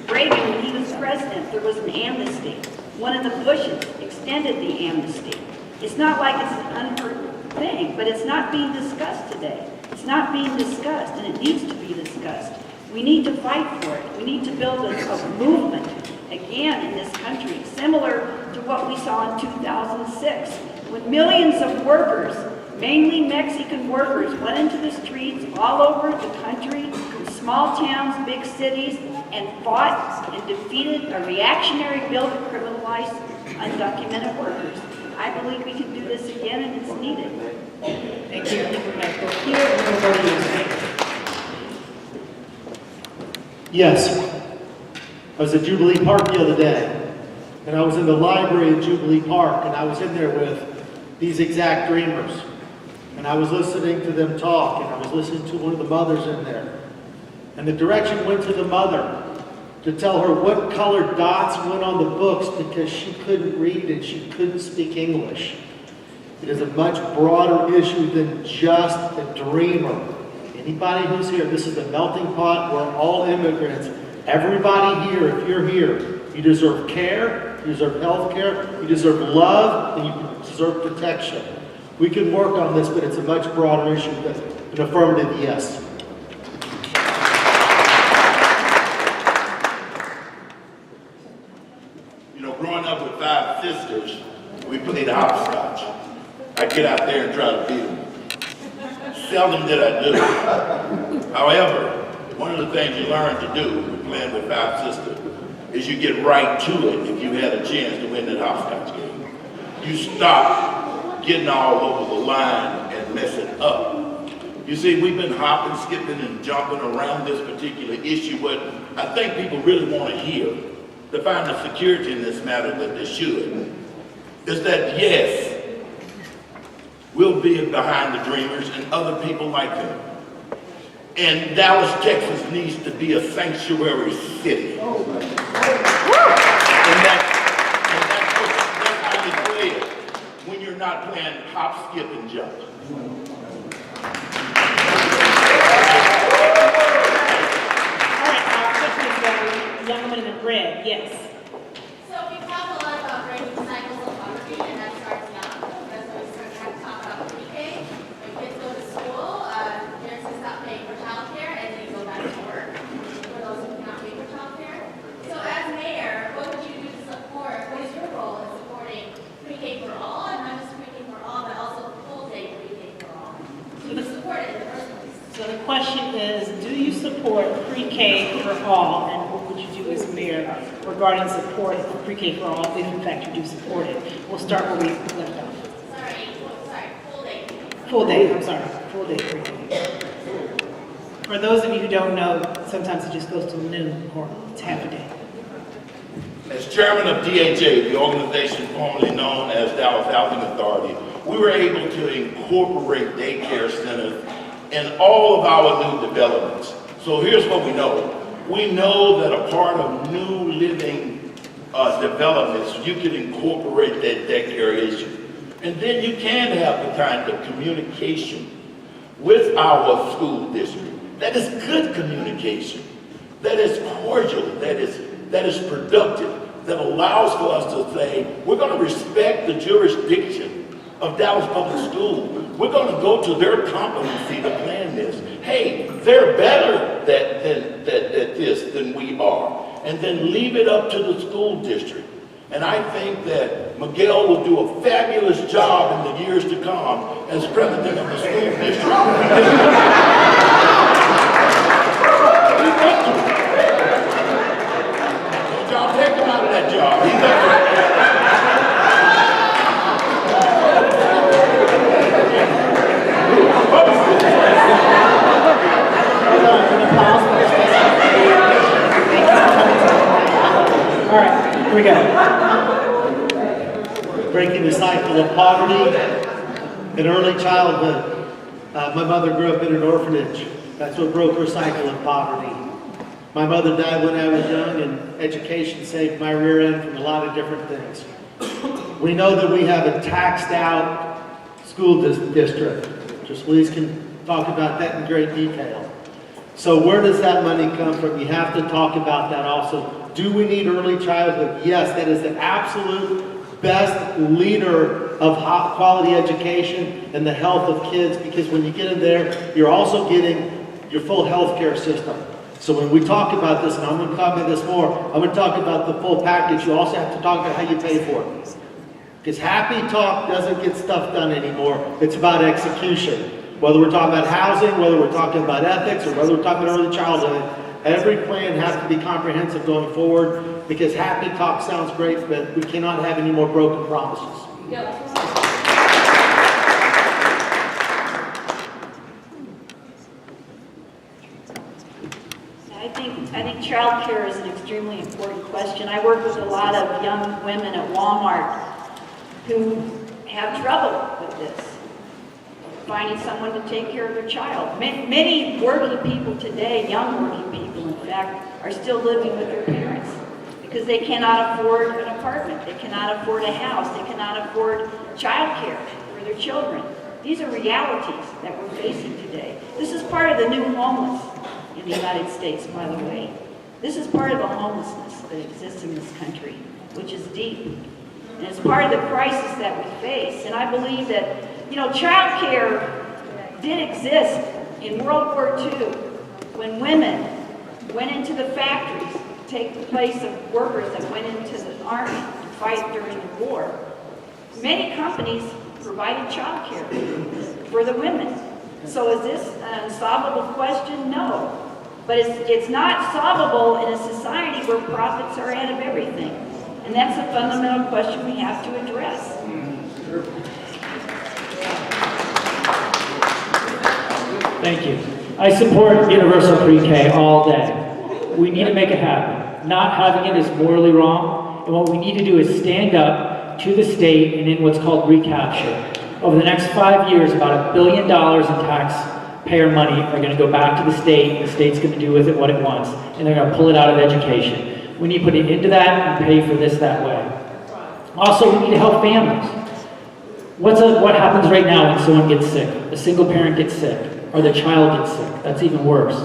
Reagan, when he was president, there was an amnesty. One of the Bushes extended the amnesty. It's not like it's an unheard thing, but it's not being discussed today. It's not being discussed, and it needs to be discussed. We need to fight for it. We need to build a movement again in this country, similar to what we saw in 2006, when millions of workers, mainly Mexican workers, went into the streets all over the country, in small towns, big cities, and fought and defeated a reactionary bill to criminalize undocumented workers. I believe we can do this again, and it's needed. Thank you. We're going to go here, and we're going to go to this. Yes. I was at Jubilee Park the other day, and I was in the library at Jubilee Park, and I was in there with these exact Dreamers. And I was listening to them talk, and I was listening to one of the mothers in there. And the direction went to the mother to tell her what colored dots went on the books because she couldn't read and she couldn't speak English. It is a much broader issue than just a dreamer. Anybody who's here, this is the melting pot. We're all immigrants. Everybody here, if you're here, you deserve care, you deserve health care, you deserve love, and you deserve protection. We can work on this, but it's a much broader issue than an affirmative yes. You know, growing up with 5 sisters, we played hopscotch. I'd get out there and try to beat them. Seldom did I do it. However, one of the things you learn to do when playing with 5 sisters is you get right to it if you had a chance to win that hopscotch game. You stop getting all over the line and messing up. You see, we've been hopping, skipping, and jumping around this particular issue, but I think people really want to hear, to find the security in this matter that they should, is that yes, we'll be behind the Dreamers and other people like them. And Dallas, Texas needs to be a sanctuary city. And that's how you play it when you're not playing hop, skip, and jump. All right, our young woman in the red, yes. So we talk a lot about breaking cycles of poverty, and that starts young. That's why we start to talk about pre-K. When kids go to school, parents can stop paying for childcare, and they go back to work for those who cannot pay for childcare. So as mayor, what would you do to support, what is your role in supporting pre-K for all, and not just pre-K for all, but also full-day pre-K for all? Do you support it in the first place? So the question is, do you support pre-K for all? And what would you do as mayor regarding support for pre-K for all, if in fact you do support it? We'll start where we left off. Sorry, full-day. Full day, I'm sorry, full day pre-K. For those of you who don't know, sometimes it just goes till noon or it's half a day. As chairman of DHA, the organization formerly known as Dallas Housing Authority, we were able to incorporate daycare centers in all of our new developments. So here's what we know. We know that a part of new living developments, you can incorporate that daycare issue. And then you can have the kind of communication with our school district that is good communication, that is cordial, that is productive, that allows for us to say, we're going to respect the jurisdiction of Dallas Public School. We're going to go to their competency to plan this. Hey, they're better at this than we are. And then leave it up to the school district. And I think that Miguel will do a fabulous job in the years to come as president of the school district. Don't y'all take him out of that job. He's All right, here we go. Breaking the cycle of poverty in early childhood. My mother grew up in an orphanage. That's what broke her cycle of poverty. My mother died when I was young, and education saved my rear end from a lot of different things. We know that we have a taxed out school district. Just Liz can talk about that in great detail. So where does that money come from? You have to talk about that also. Do we need early childhood? Yes, that is the absolute best leader of quality education and the health of kids, because when you get in there, you're also getting your full health care system. So when we talk about this, and I'm going to talk about this more, I'm going to talk about the full package. You also have to talk about how you pay for it. Because happy talk doesn't get stuff done anymore. It's about execution. Whether we're talking about housing, whether we're talking about ethics, or whether we're talking about early childhood, every plan has to be comprehensive going forward, because happy talk sounds great, but we cannot have any more broken promises. I think child care is an extremely important question. I work with a lot of young women at Walmart who have trouble with this, finding someone to take care of their child. Many working people today, young working people in fact, are still living with their parents because they cannot afford an apartment, they cannot afford a house, they cannot afford child care for their children. These are realities that we're facing today. This is part of the new homeless in the United States, by the way. This is part of the homelessness that exists in this country, which is deep. And it's part of the crisis that we face. And I believe that You know, childcare did exist in World War II when women went into the factories to take the place of workers that went into the army to fight during the war. Many companies provided childcare for the women. So is this an unsolvable question? No. But it's not solvable in a society where profits are out of everything. And that's a fundamental question we have to address. Thank you. I support universal pre-K all day. We need to make it happen. Not having it is morally wrong, and what we need to do is stand up to the state and in what's called recapture. Over the next 5 years, about $1 billion in taxpayer money are going to go back to the state, and the state's going to do with it what it wants, and they're going to pull it out of education. We need to put it into that and pay for this that way. Also, we need to help families. What happens right now when someone gets sick? A single parent gets sick, or the child gets sick. That's even worse.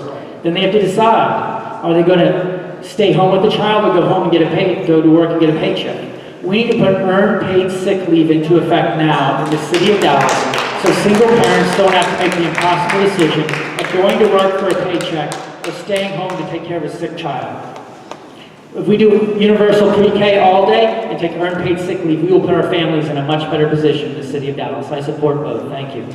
Then they have to decide, are they going to stay home with the child or go home and go to work and get a paycheck? We need to put earned paid sick leave into effect now in the city of Dallas so single parents don't have to make the impossible decision of going to work for a paycheck or staying home to take care of a sick child. If we do universal pre-K all day and take earned paid sick leave, we will put our families in a much better position in the city of Dallas. I support both. Thank you.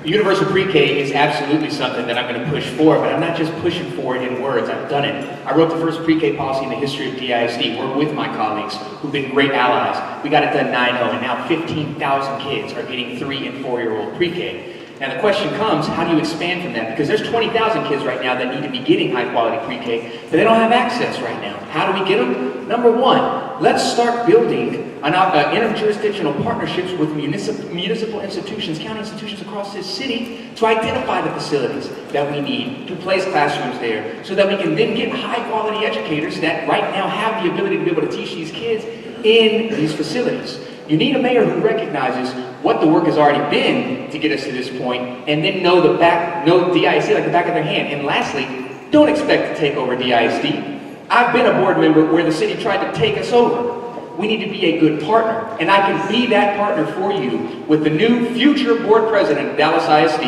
Universal pre-K is absolutely something that I'm going to push for, but I'm not just pushing for it in words, I've done it. I wrote the first pre-K policy in the history of DISD, worked with my colleagues who've been great allies. We got it done 9-0, and now 15,000 kids are getting 3- and 4-year-old pre-K. Now the question comes, how do you expand from that? Because there's 20,000 kids right now that need to be getting high-quality pre-K, but they don't have access right now. How do we get them? Number one, let's start building interjurisdictional partnerships with municipal institutions, county institutions across this city to identify the facilities that we need, to place classrooms there, so that we can then get high-quality educators that right now have the ability to be able to teach these kids in these facilities. You need a mayor who recognizes what the work has already been to get us to this point, and then know DISD like the back of their hand. And lastly, don't expect to take over DISD. I've been a board member where the city tried to take us over. We need to be a good partner, and I can be that partner for you with the new future board president of Dallas ISD.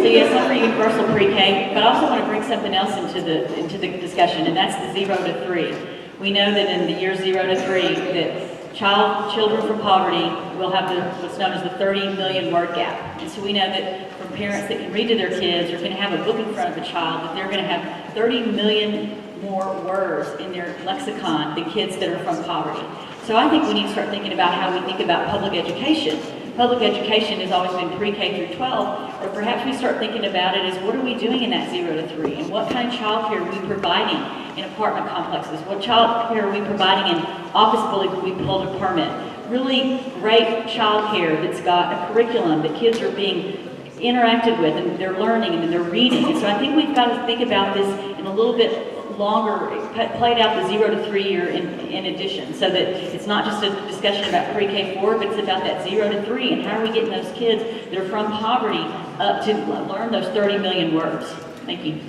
So yes, I'm for universal pre-K, but I also want to bring something else into the discussion, and that's the 0 to 3. We know that in the years 0 to 3, that children from poverty will have what's known as the 30 million word gap. And so we know that from parents that can read to their kids or can have a book in front of a child, that they're going to have 30 million more words in their lexicon than kids that are from poverty. So I think we need to start thinking about how we think about public education. Public education has always been pre-K through 12, or perhaps we start thinking about it as what are we doing in that 0 to 3, and what kind of child care are we providing in apartment complexes? What child care are we providing in office buildings when we pulled a permit? Really great child care that's got a curriculum that kids are being interacted with, and they're learning and they're reading. And so I think we've got to think about this in a little bit longer, played out the 0 to 3 year in addition, so that it's not just a discussion about pre-K forward, but it's about that 0 to 3 and how are we getting those kids that are from poverty up to learn those 30 million words. Thank you.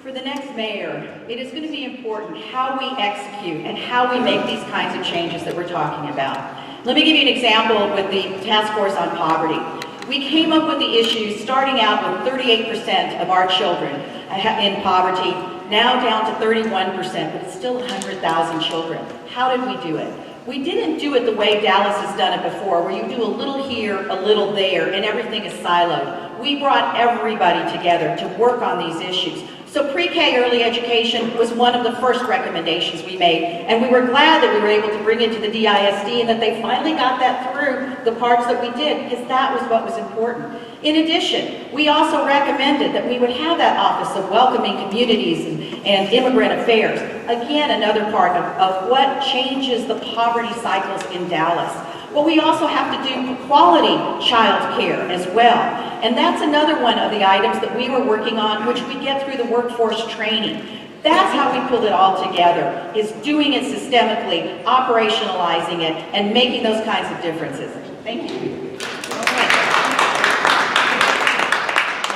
For the next mayor, it is going to be important how we execute and how we make these kinds of changes that we're talking about. Let me give you an example with the Task Force on Poverty. We came up with the issues starting out with 38% of our children in poverty, now down to 31%, but it's still 100,000 children. How did we do it? We didn't do it the way Dallas has done it before, where you do a little here, a little there, and everything is siloed. We brought everybody together to work on these issues. So pre-K early education was one of the first recommendations we made, and we were glad that we were able to bring it to the DISD and that they finally got that through the parts that we did, because that was what was important. In addition, we also recommended that we would have that Office of Welcoming Communities and Immigrant Affairs. Again, another part of what changes the poverty cycles in Dallas. but we also have to do quality child care as well. And that's another one of the items that we were working on, which we get through the workforce training. That's how we pulled it all together, is doing it systemically, operationalizing it, and making those kinds of differences. Thank you.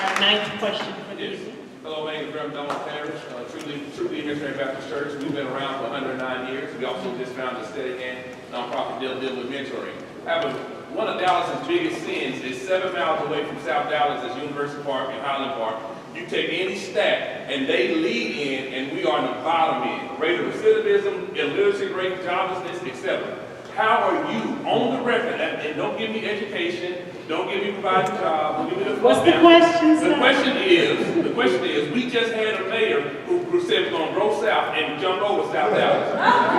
Our ninth question for the evening. Hello, my name is Reverend Donald Parrish, truly Missionary Baptist Church. We've been around for 109 years. We also just founded a steady hand nonprofit deal with mentoring. One of Dallas's biggest sins is 7 miles away from South Dallas is University Park and Highland Park. You take any stat and they lead in, and we are in the bottom end. Rate of recidivism, illiteracy rate, joblessness, etc. How are you on the record? And don't give me education, don't give me providing jobs, don't give me the What's the question, sir? The question is, we just had a mayor who said we're gonna grow south and jump over South Dallas.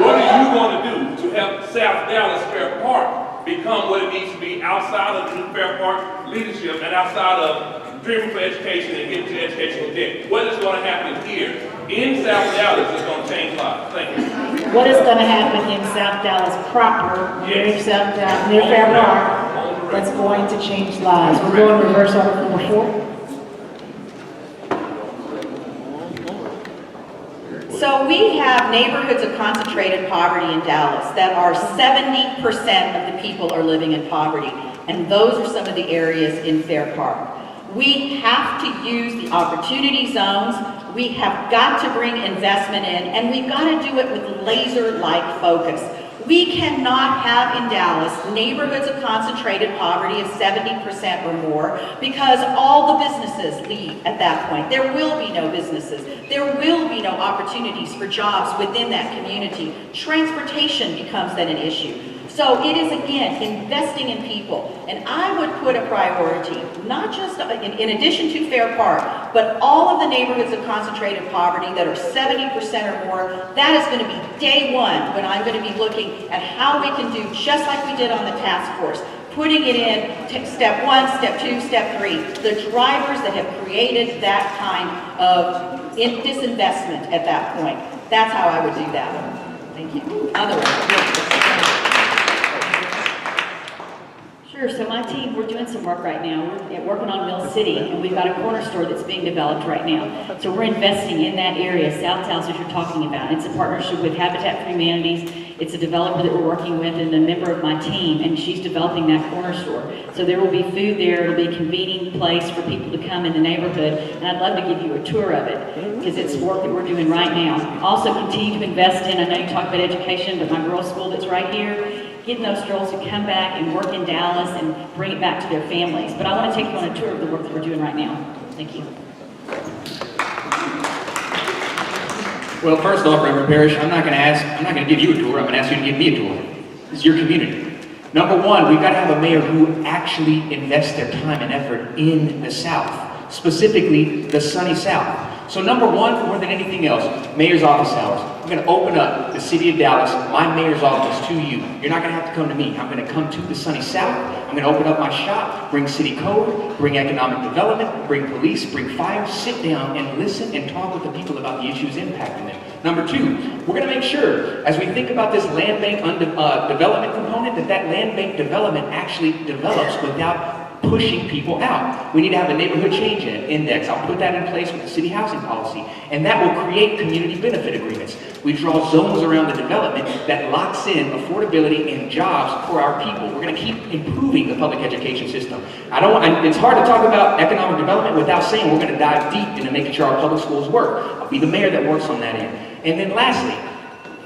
What are you gonna do to help South Dallas Fair Park become what it needs to be outside of the Fair Park leadership and outside of dreaming for education and getting to educational debt? What is gonna happen here in South Dallas is gonna change lives? Thank you. What is going to happen in South Dallas proper, near South Dallas, near Fair Park, that's going to change lives? We're going reverse order number 4. So we have neighborhoods of concentrated poverty in Dallas that are 70% of the people are living in poverty. And those are some of the areas in Fair Park. We have to use the opportunity zones. We have got to bring investment in, and we've got to do it with laser-like focus. We cannot have in Dallas neighborhoods of concentrated poverty of 70% or more, because all the businesses leave at that point. There will be no businesses. There will be no opportunities for jobs within that community. Transportation becomes then an issue. So it is, again, investing in people. And I would put a priority, not just in addition to Fair Park, but all of the neighborhoods of concentrated poverty that are 70% or more. That is going to be day one when I'm going to be looking at how we can do just like we did on the task force. Putting it in step 1, step 2, step 3. The drivers that have created that kind of disinvestment at that point. That's how I would do that. Thank you. Otherwise, Sure, so my team, we're doing some work right now. We're working on Mill City, and we've got a corner store that's being developed right now. So we're investing in that area, South Dallas, that you're talking about. It's a partnership with Habitat for Humanity. It's a developer that we're working with and a member of my team, and she's developing that corner store. So there will be food there. It'll be a convening place for people to come in the neighborhood, and I'd love to give you a tour of it, because it's work that we're doing right now. Also continue to invest in, I know you talk about education, but my girls' school that's right here, getting those girls to come back and work in Dallas and bring it back to their families. But I want to take you on a tour of the work that we're doing right now. Thank you. Well, first off, Reverend Parrish, I'm not going to give you a tour. I'm going to ask you to give me a tour. This is your community. Number one, we've got to have a mayor who actually invests their time and effort in the South, specifically the sunny South. So number one, more than anything else, mayor's office hours. I'm going to open up the city of Dallas, my mayor's office, to you. You're not going to have to come to me. I'm going to come to the sunny South. I'm going to open up my shop, bring city code, bring economic development, bring police, bring fire, sit down and listen and talk with the people about the issues impacting them. Number two, we're going to make sure, as we think about this land bank development component, that land bank development actually develops without pushing people out. We need to have a neighborhood change index. I'll put that in place with the city housing policy, and that will create community benefit agreements. We draw zones around the development that locks in affordability and jobs for our people. We're going to keep improving the public education system. It's hard to talk about economic development without saying we're going to dive deep into making sure our public schools work. I'll be the mayor that works on that end. And then lastly,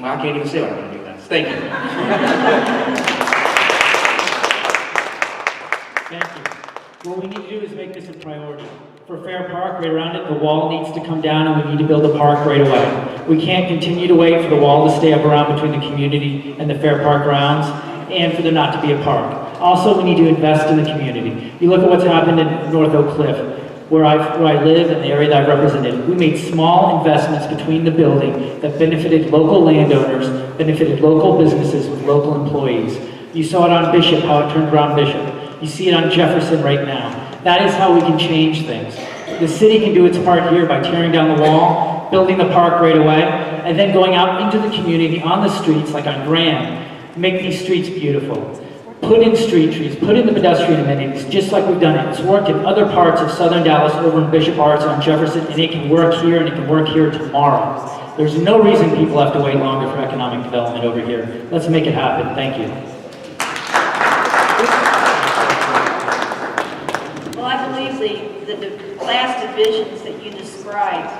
well, I can't even say what I'm going to do then. Thank you. Thank you. What we need to do is make this a priority. For Fair Park, right around it, the wall needs to come down and we need to build a park right away. We can't continue to wait for the wall to stay up around between the community and the Fair Park grounds and for there not to be a park. Also, we need to invest in the community. You look at what's happened in North Oak Cliff, where I live and the area that I've represented. We made small investments between the building that benefited local landowners, benefited local businesses with local employees. You saw it on Bishop, how it turned around Bishop. You see it on Jefferson right now. That is how we can change things. The city can do its part here by tearing down the wall, building the park right away, and then going out into the community on the streets, like on Grand, make these streets beautiful. put in street trees, put in the pedestrian amenities, just like we've done it. It's worked in other parts of southern Dallas, over in Bishop Arts on Jefferson, and it can work here, and it can work here tomorrow. There's no reason people have to wait longer for economic development over here. Let's make it happen. Thank you. Well, I believe the class divisions that you described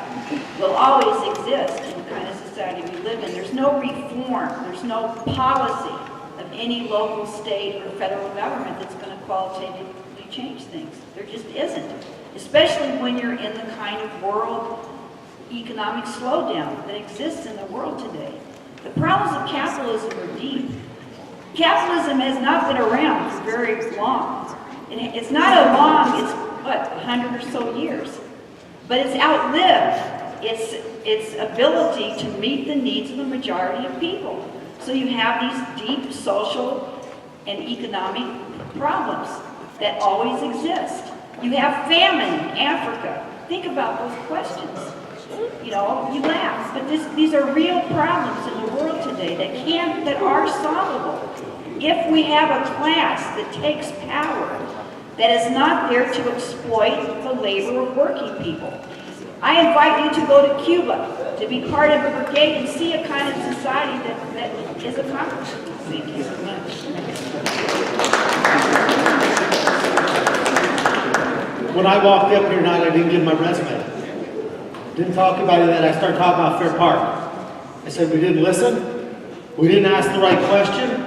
will always exist in the kind of society we live in. There's no reform, there's no policy of any local, state, or federal government that's going to qualitatively change things. There just isn't, especially when you're in the kind of world economic slowdown that exists in the world today. The problems of capitalism are deep. Capitalism has not been around for very long. It's not a long, it's what, 100 or so years. But it's outlived its ability to meet the needs of the majority of people. So you have these deep social and economic problems that always exist. You have famine in Africa. Think about those questions. You know, you laugh, but these are real problems in the world today that are solvable. If we have a class that takes power, that is not there to exploit the labor of working people. I invite you to go to Cuba, to be part of a brigade and see a kind of society that is accomplished. Thank you so much. When I walked up here tonight, I didn't give my resume. Didn't talk about it, then I started talking about Fair Park. I said we didn't listen, we didn't ask the right question,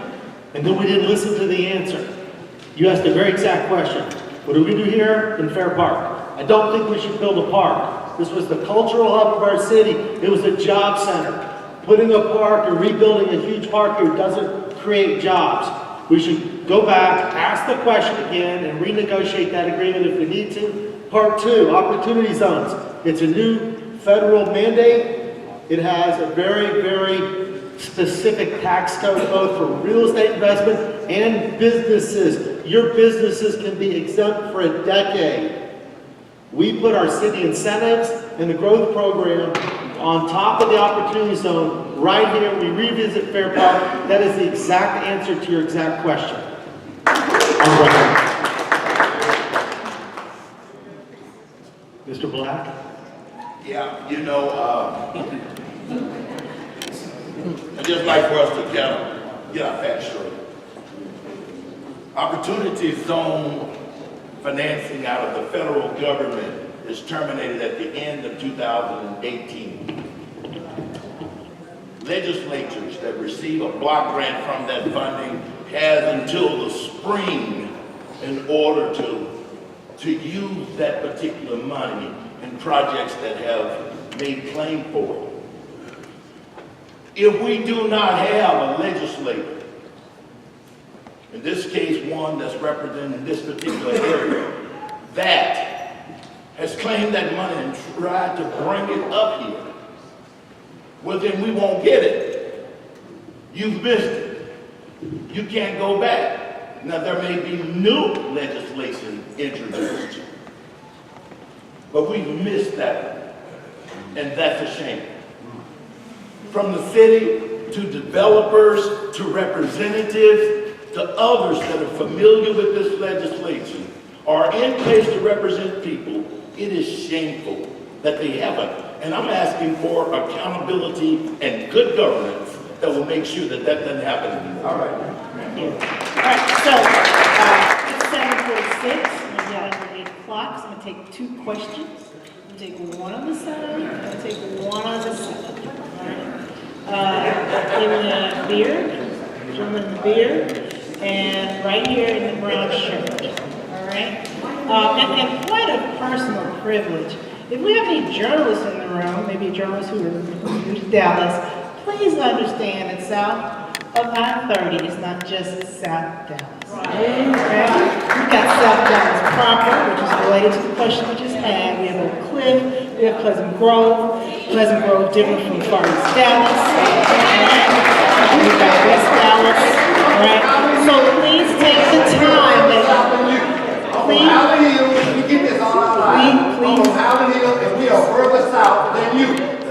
and then we didn't listen to the answer. You asked a very exact question. What do we do here in Fair Park? I don't think we should build a park. This was the cultural hub of our city. It was a job center. Putting a park or rebuilding a huge park here doesn't create jobs. We should go back, ask the question again, and renegotiate that agreement if we need to. Part 2, opportunity zones. It's a new federal mandate. It has a very, very specific tax code both for real estate investment and businesses. Your businesses can be exempt for a decade. We put our city incentives and the growth program on top of the opportunity zone right here. We revisit Fair Park. That is the exact answer to your exact question. Mr. Black? Yeah, you know, I'd just like for us to get our facts straight. Opportunity zone financing out of the federal government is terminated at the end of 2018. Legislatures that receive a block grant from that funding has until the spring in order to use that particular money in projects that have made claim for it. If we do not have a legislator, in this case one that's representing this particular area, that has claimed that money and tried to bring it up here, well then we won't get it. You've missed it. You can't go back. Now there may be new legislation introduced, but we've missed that, and that's a shame. From the city to developers to representatives to others that are familiar with this legislation are in place to represent people, it is shameful that they haven't. And I'm asking for accountability and good governance that will make sure that that doesn't happen anymore. All right. Thank you. All right, so it's 7:46. I'm going to get out of 8 o'clock. So I'm going to take 2 questions. I'm going to take one on the side. I'm going to take one on the side. In the beard, gentleman in the beard, and right here in the brown shirt. All right? And quite a personal privilege. If we have any journalists in the room, maybe journalists who are new to Dallas, please understand that south of I-30 is not just South Dallas. Okay? We've got South Dallas proper, which is related to the question we just had. We have Oak Cliff, we have Pleasant Grove. Pleasant Grove different from Far East Dallas. Right? We've got West Dallas. Right? So please take the time please. Allen Hill, and we are further south than you.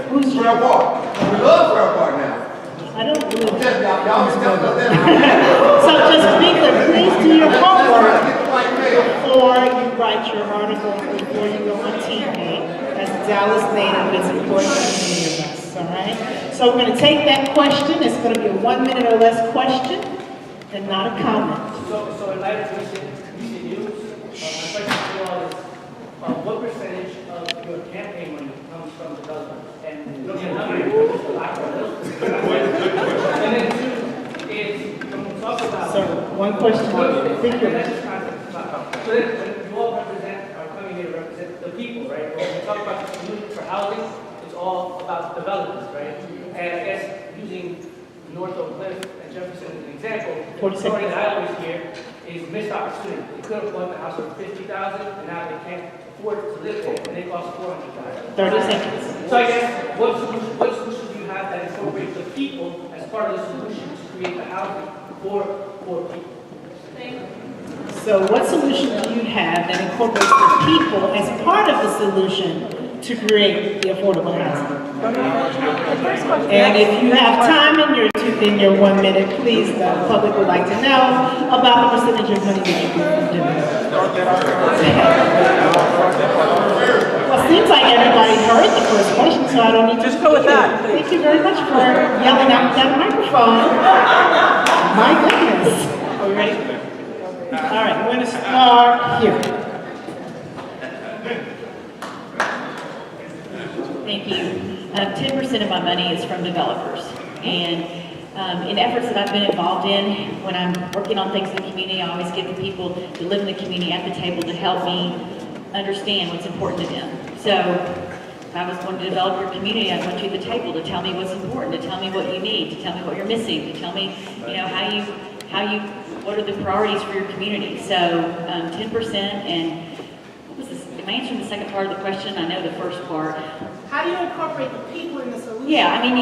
Who's Fair Park? We love Fair Park now. I don't believe y'all been telling us that. So just to be clear, Dallas native is important to many of us, all right? So we're going to take that question. It's going to be a 1 minute or less question and not a comment. So in light of recent news, my question to you all is, what percentage of your campaign money comes from developers? And looking at numbers, it's a lot of those. And then two is, when we talk about... So one question. So then when you all represent, are coming here to represent the people, right? When we talk about the solution for housing, it's all about developers, right? And I guess using North Oak Cliff and Jefferson as an example, the story that I always hear is missed opportunity. They could have bought the house for $50,000, and now they can't afford to live there, and they cost $400,000. 30 seconds. So I guess, what solution do you have that incorporates the people as part of the solution to create the housing for people? So what solution do you have that incorporates the people as part of the solution to create the affordable housing? And if you have time in your 1 minute, please, the public would like to know about the percentage of money that you can do. Well, it seems like everybody heard the first question, so I don't need to. Just go with that. Thank you very much for yelling out that microphone. My goodness. Are we ready? All right, we're going to start here. Thank you. 10% of my money is from developers. And in efforts that I've been involved in, when I'm working on things in the community, I always get the people that live in the community at the table to help me understand what's important to them. So if I was going to develop your community, I'd want you at the table to tell me what's important, to tell me what you need, to tell me what you're missing, to tell me, what are the priorities for your community. So 10% and what was this? Am I answering the second part of the question? I know the first part. How do you incorporate the people in the solution? Yeah, I mean,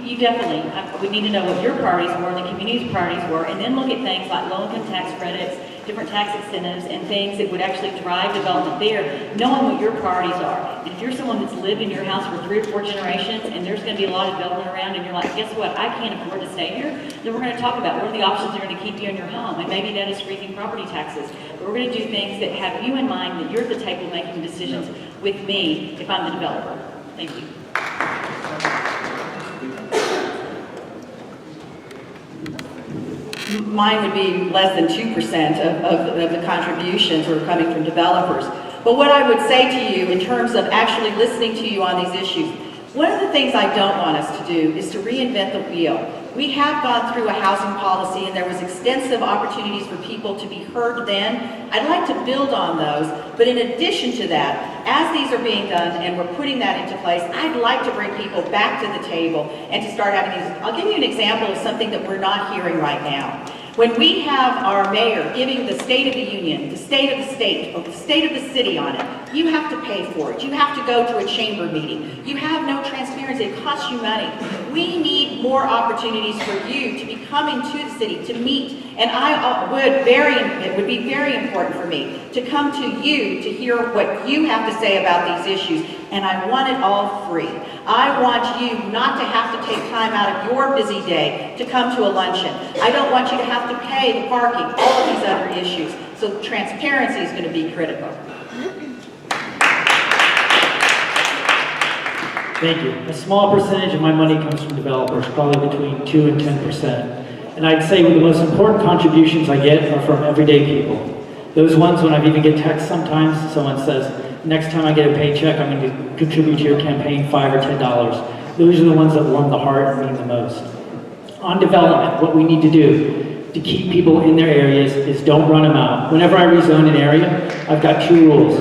you definitely, we need to know what your priorities were and the community's priorities were, and then look at things like low-income tax credits, different tax incentives, and things that would actually drive development there, knowing what your priorities are. And if you're someone that's lived in your house for 3 or 4 generations, and there's going to be a lot of development around, and you're like, guess what, I can't afford to stay here, then we're going to talk about what are the options that are going to keep you in your home, and maybe that is freezing property taxes. But we're going to do things that have you in mind, that you're at the table making decisions with me if I'm the developer. Thank you. Mine would be less than 2% of the contributions are coming from developers. But what I would say to you in terms of actually listening to you on these issues, one of the things I don't want us to do is to reinvent the wheel. We have gone through a housing policy and there was extensive opportunities for people to be heard then. I'd like to build on those, but in addition to that, as these are being done and we're putting that into place, I'd like to bring people back to the table and to start having these. I'll give you an example of something that we're not hearing right now. When we have our mayor giving the State of the Union, the State of the State, or the State of the City on it, you have to pay for it. You have to go to a chamber meeting. You have no transparency. It costs you money. We need more opportunities for you to be coming to the city, to meet. And it would be very important for me to come to you to hear what you have to say about these issues. And I want it all free. I want you not to have to take time out of your busy day to come to a luncheon. I don't want you to have to pay the parking, all of these other issues. So transparency is going to be critical. Thank you. A small percentage of my money comes from developers, probably between 2 and 10%. And I'd say the most important contributions I get are from everyday people. Those ones when I even get text sometimes, someone says, next time I get a paycheck, I'm going to contribute to your campaign $5 or $10. Those are the ones that warm the heart and mean the most. On development, what we need to do to keep people in their areas is don't run them out. Whenever I rezone an area, I've got 2 rules.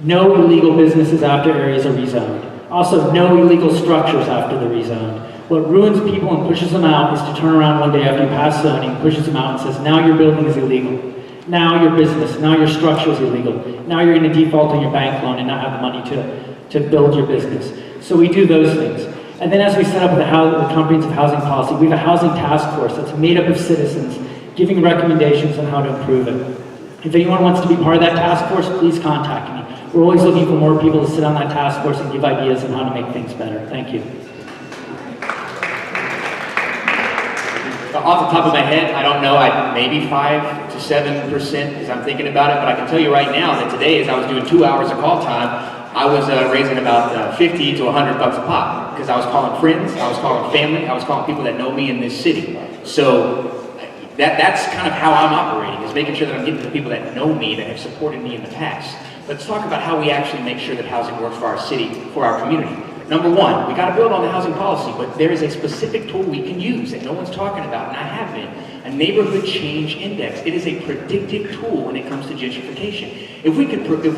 No illegal businesses after areas are rezoned. Also, no illegal structures after they're rezoned. What ruins people and pushes them out is to turn around one day after you pass zoning, pushes them out and says, now your building is illegal. Now your business, now your structure is illegal. Now you're going to default on your bank loan and not have the money to build your business. So we do those things. And then as we set up the comprehensive housing policy, we have a housing task force that's made up of citizens giving recommendations on how to improve it. If anyone wants to be part of that task force, please contact me. We're always looking for more people to sit on that task force and give ideas on how to make things better. Thank you. Off the top of my head, I don't know, maybe 5 to 7% as I'm thinking about it, but I can tell you right now that today, as I was doing 2 hours of call time, I was raising about 50 to 100 bucks a pop because I was calling friends, I was calling family, I was calling people that know me in this city. So that's kind of how I'm operating, is making sure that I'm getting to the people that know me, that have supported me in the past. Let's talk about how we actually make sure that housing works for our city, for our community. Number one, we got to build on the housing policy, but there is a specific tool we can use that no one's talking about, and I have been, a neighborhood change index. It is a predictive tool when it comes to gentrification. If we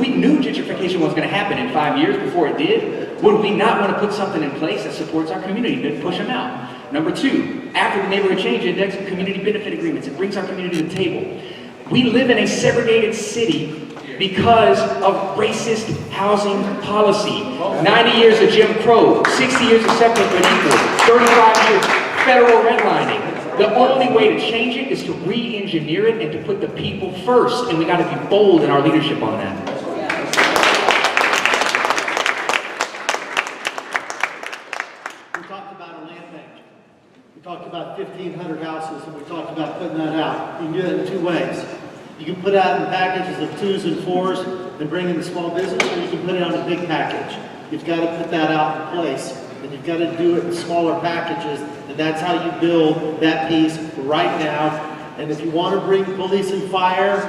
knew gentrification was going to happen in 5 years before it did, would we not want to put something in place that supports our community to push them out? Number two, after the neighborhood change index, community benefit agreements, it brings our community to the table. We live in a segregated city because of racist housing policy. 90 years of Jim Crow, 60 years of separate but equal, 35 years federal redlining. The only way to change it is to re-engineer it and to put the people first, and we got to be bold in our leadership on that. We talked about a land bank. We talked about 1,500 houses, and we talked about putting that out. You can do that in two ways. You can put it out in packages of 2s and 4s and bring in the small business, or you can put it on a big package. You've got to put that out in place, and you've got to do it in smaller packages, and that's how you build that piece right now. And if you want to bring police and fire,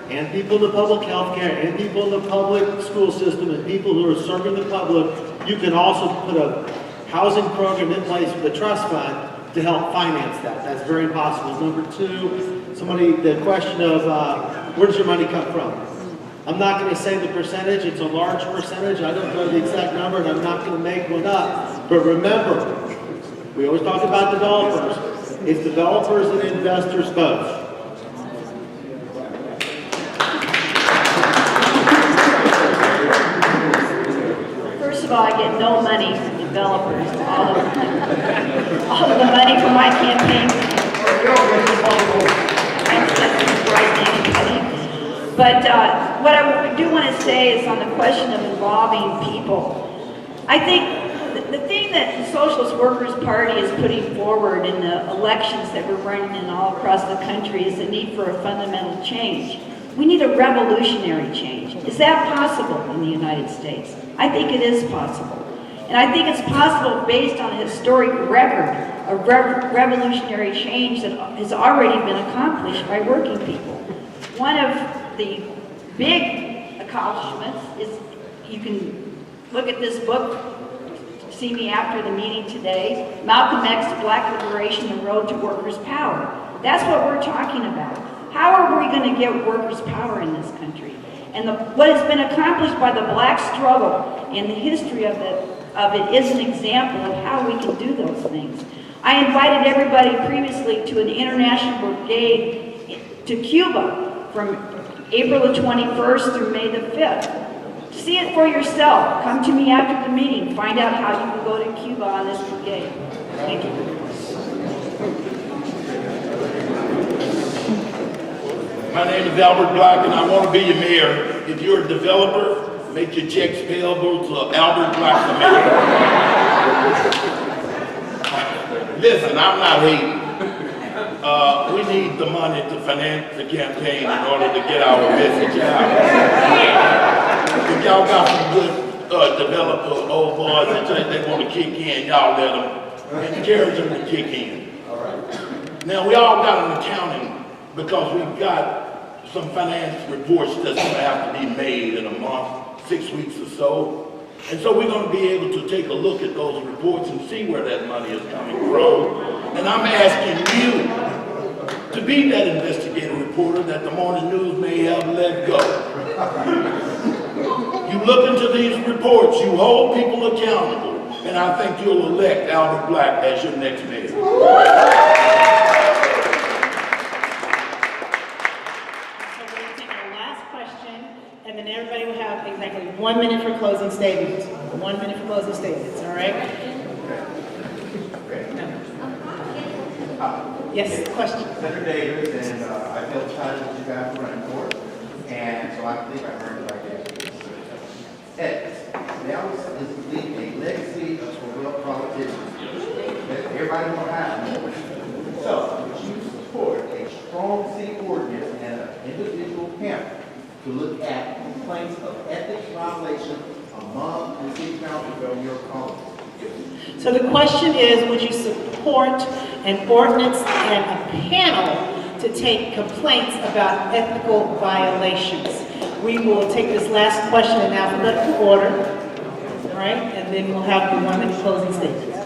and people in the public health care, and people in the public school system, and people who are serving the public, you can also put a housing program in place with a trust fund to help finance that. That's very possible. Number two, the question of where does your money come from? I'm not going to say the percentage. It's a large percentage. I don't know the exact number, and I'm not going to make one up. But remember, we always talk about developers. It's developers and investors both. First of all, I get no money from developers. All of the money from my campaign. But what I do want to say is on the question of involving people. I think the thing that the Socialist Workers Party is putting forward in the elections that we're running in all across the country is the need for a fundamental change. We need a revolutionary change. Is that possible in the United States? I think it is possible. And I think it's possible based on a historic record of revolutionary change that has already been accomplished by working people. One of the big accomplishments is, you can look at this book, see me after the meeting today, Malcolm X, Black Liberation, The Road to Workers' Power. That's what we're talking about. How are we going to get workers' power in this country? And what has been accomplished by the black struggle and the history of it is an example of how we can do those things. I invited everybody previously to an international brigade to Cuba from April the 21st through May the 5th. See it for yourself. Come to me after the meeting. Find out how you can go to Cuba on this brigade. Thank you. My name is Albert Black, and I want to be your mayor. If you're a developer, make your checks payable to Albert Black, the mayor. Listen, I'm not hating. We need the money to finance the campaign in order to get our message out. If y'all got some good developer old boys that they want to kick in, y'all let them. Encourage them to kick in. Now, we all got an accounting because we've got some finance reports that's going to have to be made in a month, 6 weeks or so. And so we're going to be able to take a look at those reports and see where that money is coming from. And I'm asking you to be that investigative reporter that the morning news may have let go. You look into these reports, you hold people accountable, and I think you'll elect Albert Black as your next mayor. And then everybody will have exactly 1 minute for closing statements. 1 minute for closing statements, all right? Yes, question. Senator Davis, and I feel excited that you guys are running for it, and so I think I earned the right answer. Dallas is leaving a legacy of real politicians that everybody will have more. So, would you support a strong city ordinance and an individual panel to look at complaints of ethics violation among the city council of your colleagues? So the question is, would you support an ordinance and a panel to take complaints about ethical violations? We will take this last question in alphabetical order, all right? And then we'll have the 1 minute closing statements.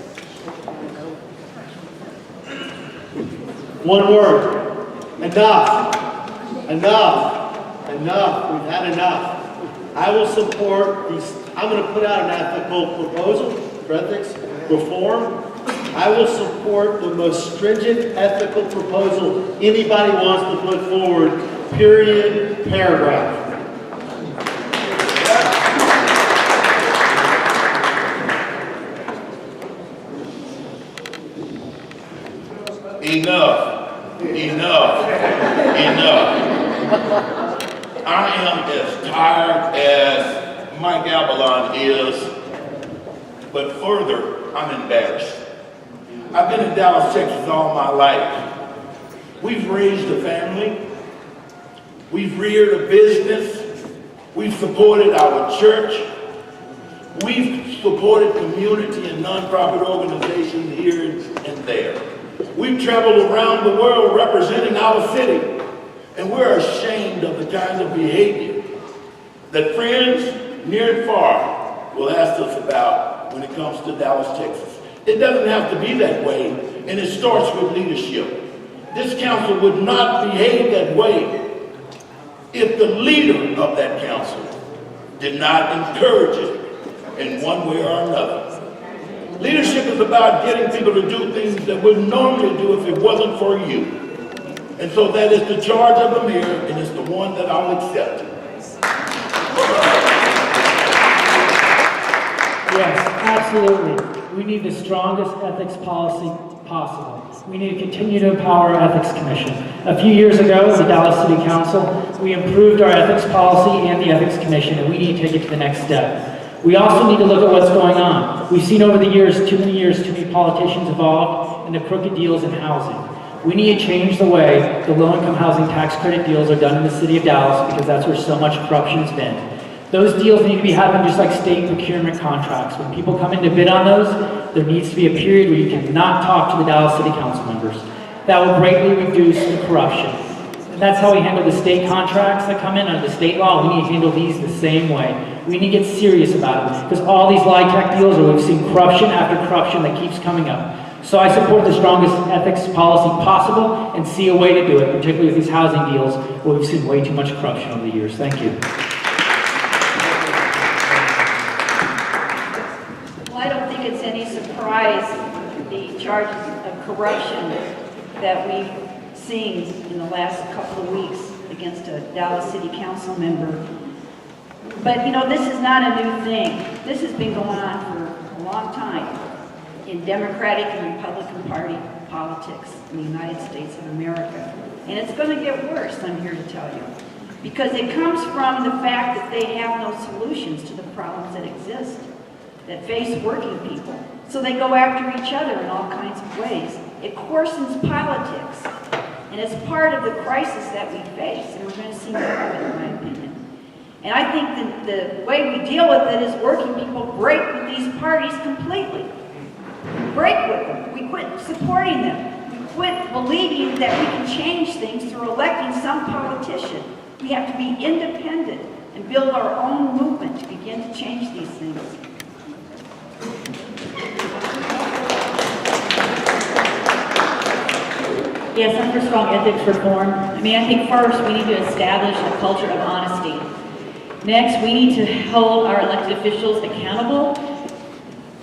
One word. Enough. Enough. Enough. We've had enough. I will support these. I'm going to put out an ethical proposal for ethics reform. I will support the most stringent ethical proposal anybody wants to put forward, period, paragraph. Enough, enough, enough. I am as tired as Mike Avalon is, but further, I'm embarrassed. I've been in Dallas, Texas all my life. We've raised a family. We've reared a business. We've supported our church. We've supported community and nonprofit organizations here and there. We've traveled around the world representing our city, and we're ashamed of the kind of behavior that friends near and far will ask us about when it comes to Dallas, Texas. It doesn't have to be that way, and it starts with leadership. This council would not behave that way if the leader of that council did not encourage it in one way or another. Leadership is about getting people to do things that we'd normally do if it wasn't for you. And so that is the charge of the mayor, and it's the one that I'll accept. Yes, absolutely. We need the strongest ethics policy possible. We need to continue to empower our Ethics Commission. A few years ago, as the Dallas City Council, we improved our ethics policy and the Ethics Commission, and we need to take it to the next step. We also need to look at what's going on. We've seen over the years, too many politicians involved in the crooked deals in housing. We need to change the way the low-income housing tax credit deals are done in the city of Dallas, because that's where so much corruption has been. Those deals need to be happening just like state procurement contracts. When people come in to bid on those, there needs to be a period where you cannot talk to the Dallas City Council members. That will greatly reduce the corruption. And that's how we handle the state contracts that come in under the state law. We need to handle these the same way. We need to get serious about it, because all these LIHTC deals where we've seen corruption after corruption that keeps coming up. So I support the strongest ethics policy possible and see a way to do it, particularly with these housing deals where we've seen way too much corruption over the years. Thank you. Well, I don't think it's any surprise the charges of corruption that we've seen in the last couple of weeks against a Dallas City Council member. But you know, this is not a new thing. This has been going on for a long time in Democratic and Republican Party politics in the United States of America. And it's going to get worse, I'm here to tell you. Because it comes from the fact that they have no solutions to the problems that exist, that face working people. So they go after each other in all kinds of ways. It coarsens politics. And it's part of the crisis that we face, and we're going to see more of it, in my opinion. And I think that the way we deal with it is working people break with these parties completely. Break with them. We quit supporting them. We quit believing that we can change things through electing some politician. We have to be independent and build our own movement to begin to change these things. Yes, I'm for strong ethics reform. I think first we need to establish a culture of honesty. Next, we need to hold our elected officials accountable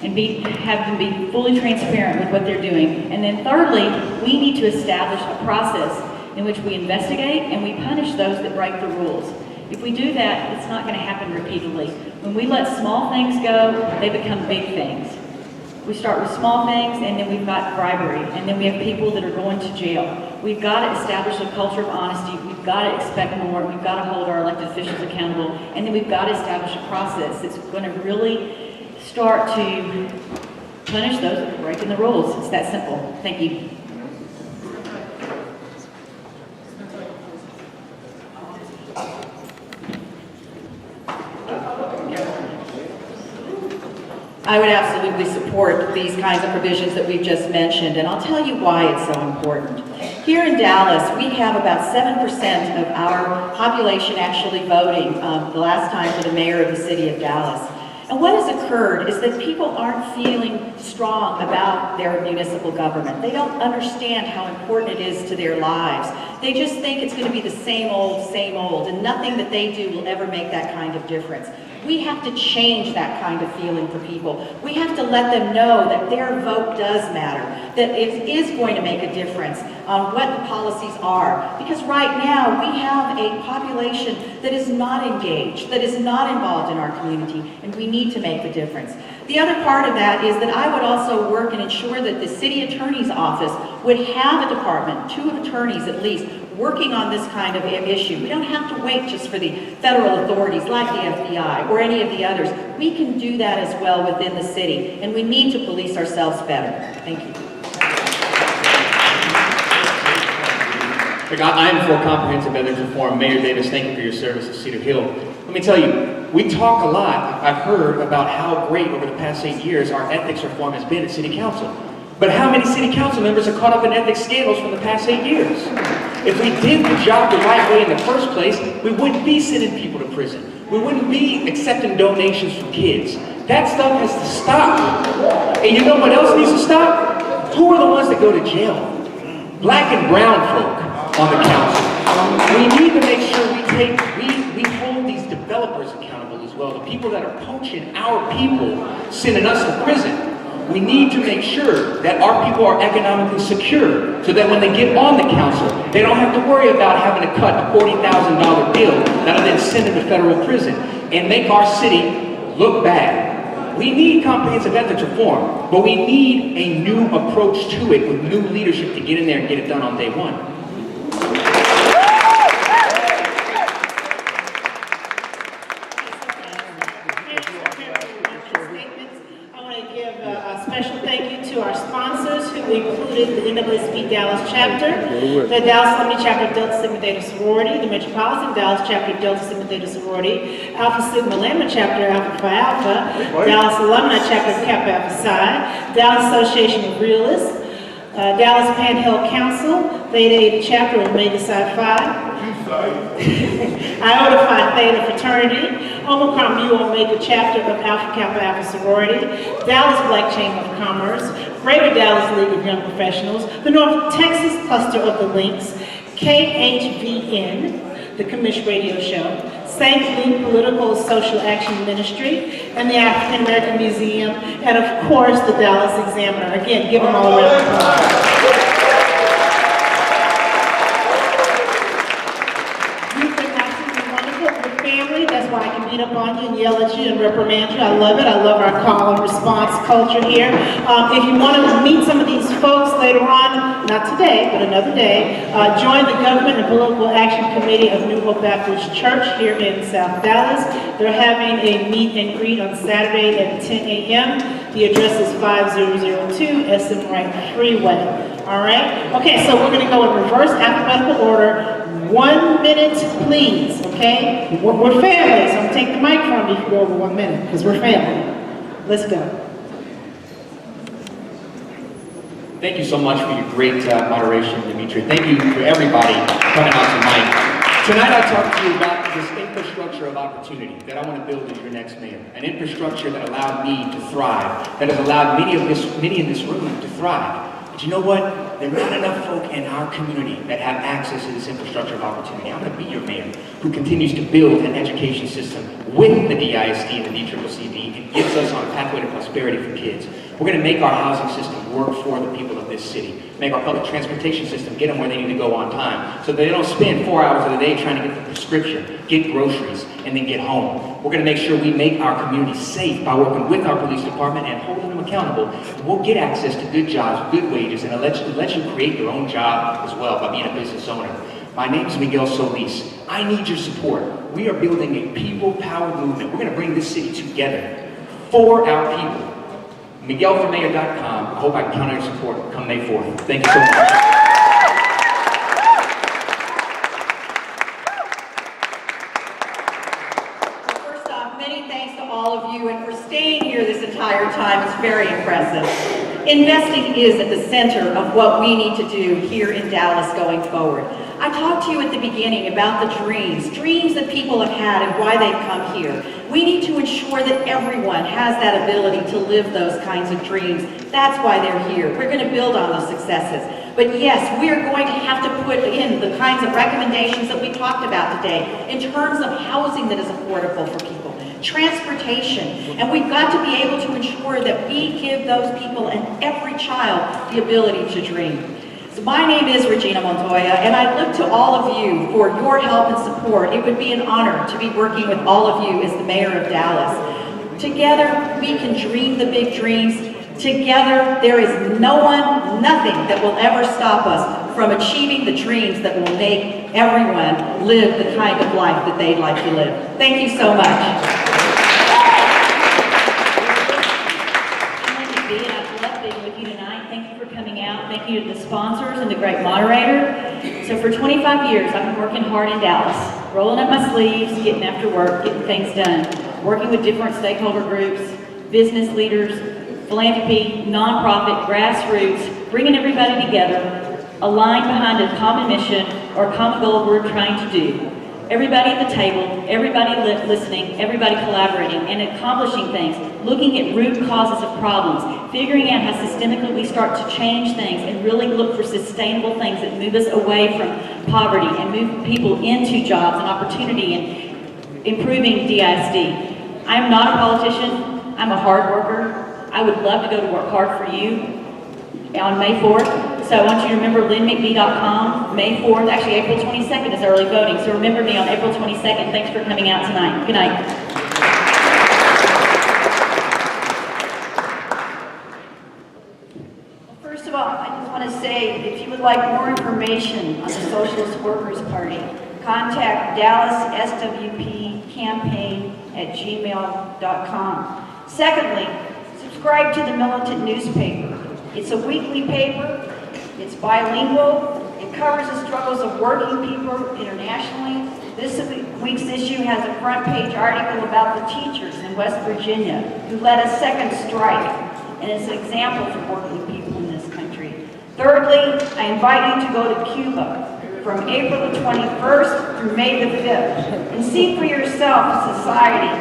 and have them be fully transparent with what they're doing. And then thirdly, we need to establish a process in which we investigate and we punish those that break the rules. If we do that, it's not going to happen repeatedly. When we let small things go, they become big things. We start with small things, and then we've got bribery, and then we have people that are going to jail. We've got to establish a culture of honesty. We've got to expect more. We've got to hold our elected officials accountable, and then we've got to establish a process that's going to really start to punish those that are breaking the rules. It's that simple. Thank you. I would absolutely support these kinds of provisions that we've just mentioned, and I'll tell you why it's so important. Here in Dallas, we have about 7% of our population actually voting the last time for the mayor of the city of Dallas. And what has occurred is that people aren't feeling strong about their municipal government. They don't understand how important it is to their lives. They just think it's going to be the same old, and nothing that they do will ever make that kind of difference. We have to change that kind of feeling for people. We have to let them know that their vote does matter, that it is going to make a difference on what the policies are. Because right now, we have a population that is not engaged, that is not involved in our community, and we need to make the difference. The other part of that is that I would also work and ensure that the city attorney's office would have a department, 2 attorneys at least, working on this kind of issue. We don't have to wait just for the federal authorities like the FBI or any of the others. We can do that as well within the city, and we need to police ourselves better. Thank you. Look, I am for comprehensive ethics reform. Mayor Davis, thank you for your service at Cedar Hill. Let me tell you, we talk a lot, I've heard, about how great over the past 8 years our ethics reform has been at City Council. But how many City Council members are caught up in ethics scandals from the past 8 years? If we did the job the right way in the first place, we wouldn't be sending people to prison. We wouldn't be accepting donations from kids. That stuff has to stop. And you know what else needs to stop? Who are the ones that go to jail? Black and brown folk on the council. We need to make sure we hold these developers accountable as well. The people that are poaching our people, sending us to prison. We need to make sure that our people are economically secure so that when they get on the council, they don't have to worry about having to cut a $40,000 bill that'll then send them to federal prison and make our city look bad. We need comprehensive ethics reform, but we need a new approach to it with new leadership to get in there and get it done on day one. Special thank you to our sponsors who included the NAACP Dallas chapter, the Dallas Alumni chapter of Delta Sigma Theta Sorority, the Metropolitan Dallas chapter of Delta Sigma Theta Sorority, Alpha Sigma Lambda chapter of Alpha Phi Alpha, Dallas Alumni chapter of Kappa Alpha Psi, Dallas Association of Realists, Dallas Panhandle Council, Theta Eta chapter of Omega Psi Phi, Iota Phi Theta Fraternity, Omicron Mu Omega chapter of Alpha Kappa Alpha Sorority, Dallas Black Chamber of Commerce, Greater Dallas League of Young Professionals, the North Texas Cluster of the Links, KHVN, the Commish Radio Show, St. Luke Political Social Action Ministry, and the African American Museum, and of course the Dallas Examiner. Again, give them all a round of applause. That's why I can beat up on you and yell at you and reprimand you. I love it. I love our call and response culture here. If you want to meet some of these folks later on, not today, but another day, join the Government and Political Action Committee of New Hope Baptist Church here in South Dallas. They're having a meet and greet on Saturday at 10 a.m. The address is 5002 SM Wright Freeway. All right? Okay, so we're going to go in reverse alphabetical order. 1 minute, please, okay? We're family, so I'm going to take the mic from you if you go over 1 minute, because we're family. Let's go. Thank you so much for your great moderation, Demetria. Thank you for everybody coming out tonight. Tonight I talked to you about this infrastructure of opportunity that I want to build as your next mayor. An infrastructure that allowed me to thrive, that has allowed many in this room to thrive. But you know what? There are not enough folk in our community that have access to this infrastructure of opportunity. I'm going to be your mayor who continues to build an education system with the DISD and the DCCCD and gets us on a pathway to prosperity for kids. We're going to make our housing system work for the people of this city. Make our public transportation system get them where they need to go on time so they don't spend 4 hours of the day trying to get the prescription, get groceries, and then get home. We're going to make sure we make our community safe by working with our police department and holding them accountable. We'll get access to good jobs, good wages, and let you create your own job as well by being a business owner. My name is Miguel Solis. I need your support. We are building a people-powered movement. We're going to bring this city together for our people. MiguelForMayor.com. I hope I can count on your support come May 4th. Thank you so much. First off, many thanks to all of you and for staying staying here this entire time is very impressive. Investing is at the center of what we need to do here in Dallas going forward. I talked to you at the beginning about the dreams that people have had and why they've come here. We need to ensure that everyone has that ability to live those kinds of dreams. That's why they're here. We're going to build on those successes. But yes, we are going to have to put in the kinds of recommendations that we talked about today in terms of housing that is affordable for people, transportation, and we've got to be able to ensure that we give those people and every child the ability to dream. So my name is Regina Montoya, and I look to all of you for your help and support. It would be an honor to be working with all of you as the mayor of Dallas. Together, we can dream the big dreams. Together, there is nothing that will ever stop us from achieving the dreams that will make everyone live the kind of life that they'd like to live. Thank you so much. Thank you to the sponsors and the great moderator. So for 25 years, I've been working hard in Dallas, rolling up my sleeves, getting after work, getting things done, working with different stakeholder groups, business leaders, philanthropy, nonprofit, grassroots, bringing everybody together, aligned behind a common mission or a common goal we're trying to do. Everybody at the table, everybody listening, everybody collaborating and accomplishing things, looking at root causes of problems, figuring out how systemically we start to change things and really look for sustainable things that move us away from poverty and move people into jobs and opportunity and improving DISD. I'm not a politician, I'm a hard worker. I would love to go to work hard for you on May 4th. So I want you to remember lynnmcbee.com, May 4th, actually April 22nd is early voting, so remember me on April 22nd. Thanks for coming out tonight. Good night. First of all, I just want to say, if you would like more information on the Socialist Workers Party, contact DallasSWPcampaign@gmail.com. Secondly, subscribe to the Militant newspaper. It's a weekly paper, it's bilingual, it covers the struggles of working people internationally. This week's issue has a front page article about the teachers in West Virginia who led a second strike, and it's an example for working people in this country. Thirdly, I invite you to go to Cuba from April the 21st through May the 5th and see for yourself a society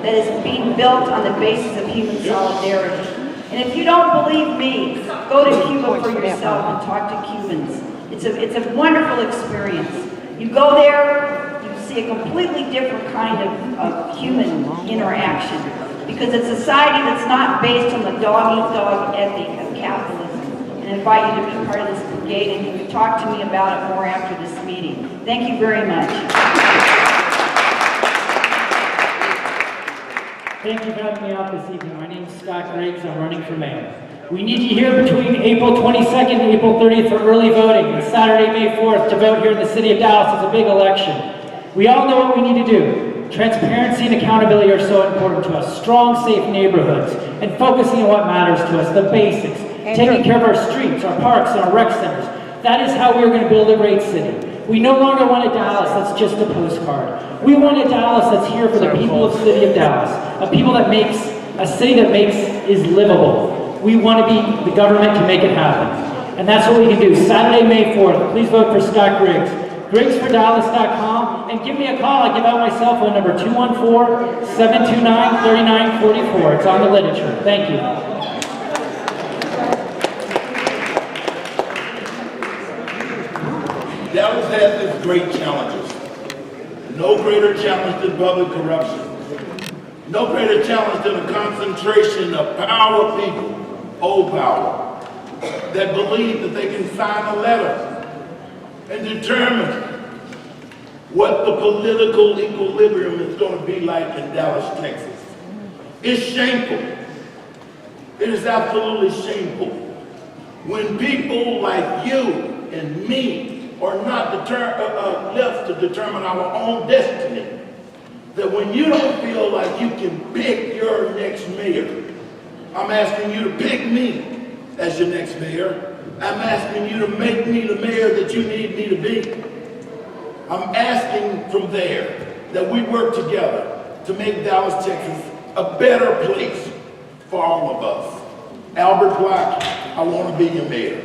that is being built on the basis of human solidarity. And if you don't believe me, go to Cuba for yourself and talk to Cubans. It's a wonderful experience. You go there, you see a completely different kind of human interaction because it's a society that's not based on the dog-eat-dog ethic of capitalism. And I invite you to be part of this brigade, and you can talk to me about it more after this meeting. Thank you very much. Thank you for having me out this evening. My name is Scott Griggs. I'm running for mayor. We need you here between April 22nd and April 30th for early voting and Saturday, May 4th to vote here in the city of Dallas. It's a big election. We all know what we need to do. Transparency and accountability are so important to us. Strong, safe neighborhoods and focusing on what matters to us, the basics. Taking care of our streets, our parks, and our rec centers. That is how we're going to build a great city. We no longer want a Dallas that's just a postcard. We want a Dallas that's here for the people of the city of Dallas. A city that is livable. We want to be the government to make it happen. And that's what we can do. Saturday, May 4th. Please vote for Scott Griggs. GriggsForDallas.com, and give me a call. I give out my cell phone number, 214-729-3944. It's on the literature. Thank you. Dallas has its great challenges. No greater challenge than public corruption. No greater challenge than a concentration of power people, old power, that believe that they can sign a letter and determine what the political equilibrium is going to be like in Dallas, Texas. It's shameful. It is absolutely shameful when people like you and me are not left to determine our own destiny. That when you don't feel like you can pick your next mayor, I'm asking you to pick me as your next mayor. I'm asking you to make me the mayor that you need me to be. I'm asking from there that we work together to make Dallas, Texas a better place for all of us. Albert Black, I want to be your mayor.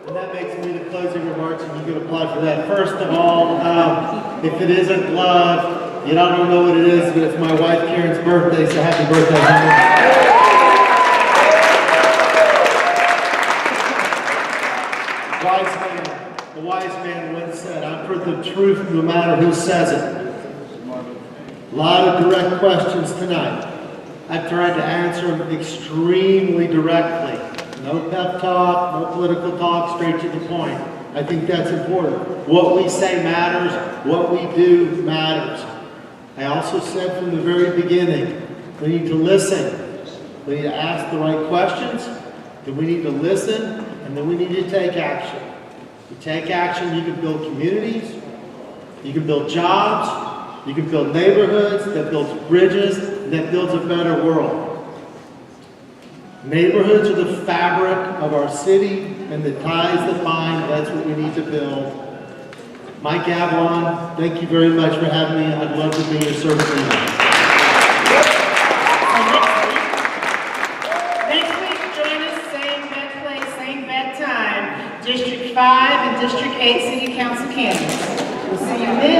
And that makes me the closing remarks, and you can applaud for that. First of all, if it isn't love, you don't know what it is, but it's my wife Karen's birthday, so happy birthday, honey. The wise man once said, I've heard the truth no matter who says it. A lot of direct questions tonight. I've tried to answer them extremely directly. No pep talk, no political talk, straight to the point. I think that's important. What we say matters, what we do matters. I also said from the very beginning, we need to listen. We need to ask the right questions, then we need to listen, and then we need to take action. You take action, you can build communities, you can build jobs, you can build neighborhoods, that builds bridges, that builds a better world. Neighborhoods are the fabric of our city, and the ties that bind, that's what we need to build. Mike Avalon, thank you very much for having me. I'd love to be your service leader. Next week, join us, same bad place, same bad time, District 5 and District 8 City Council candidates. We'll see you then.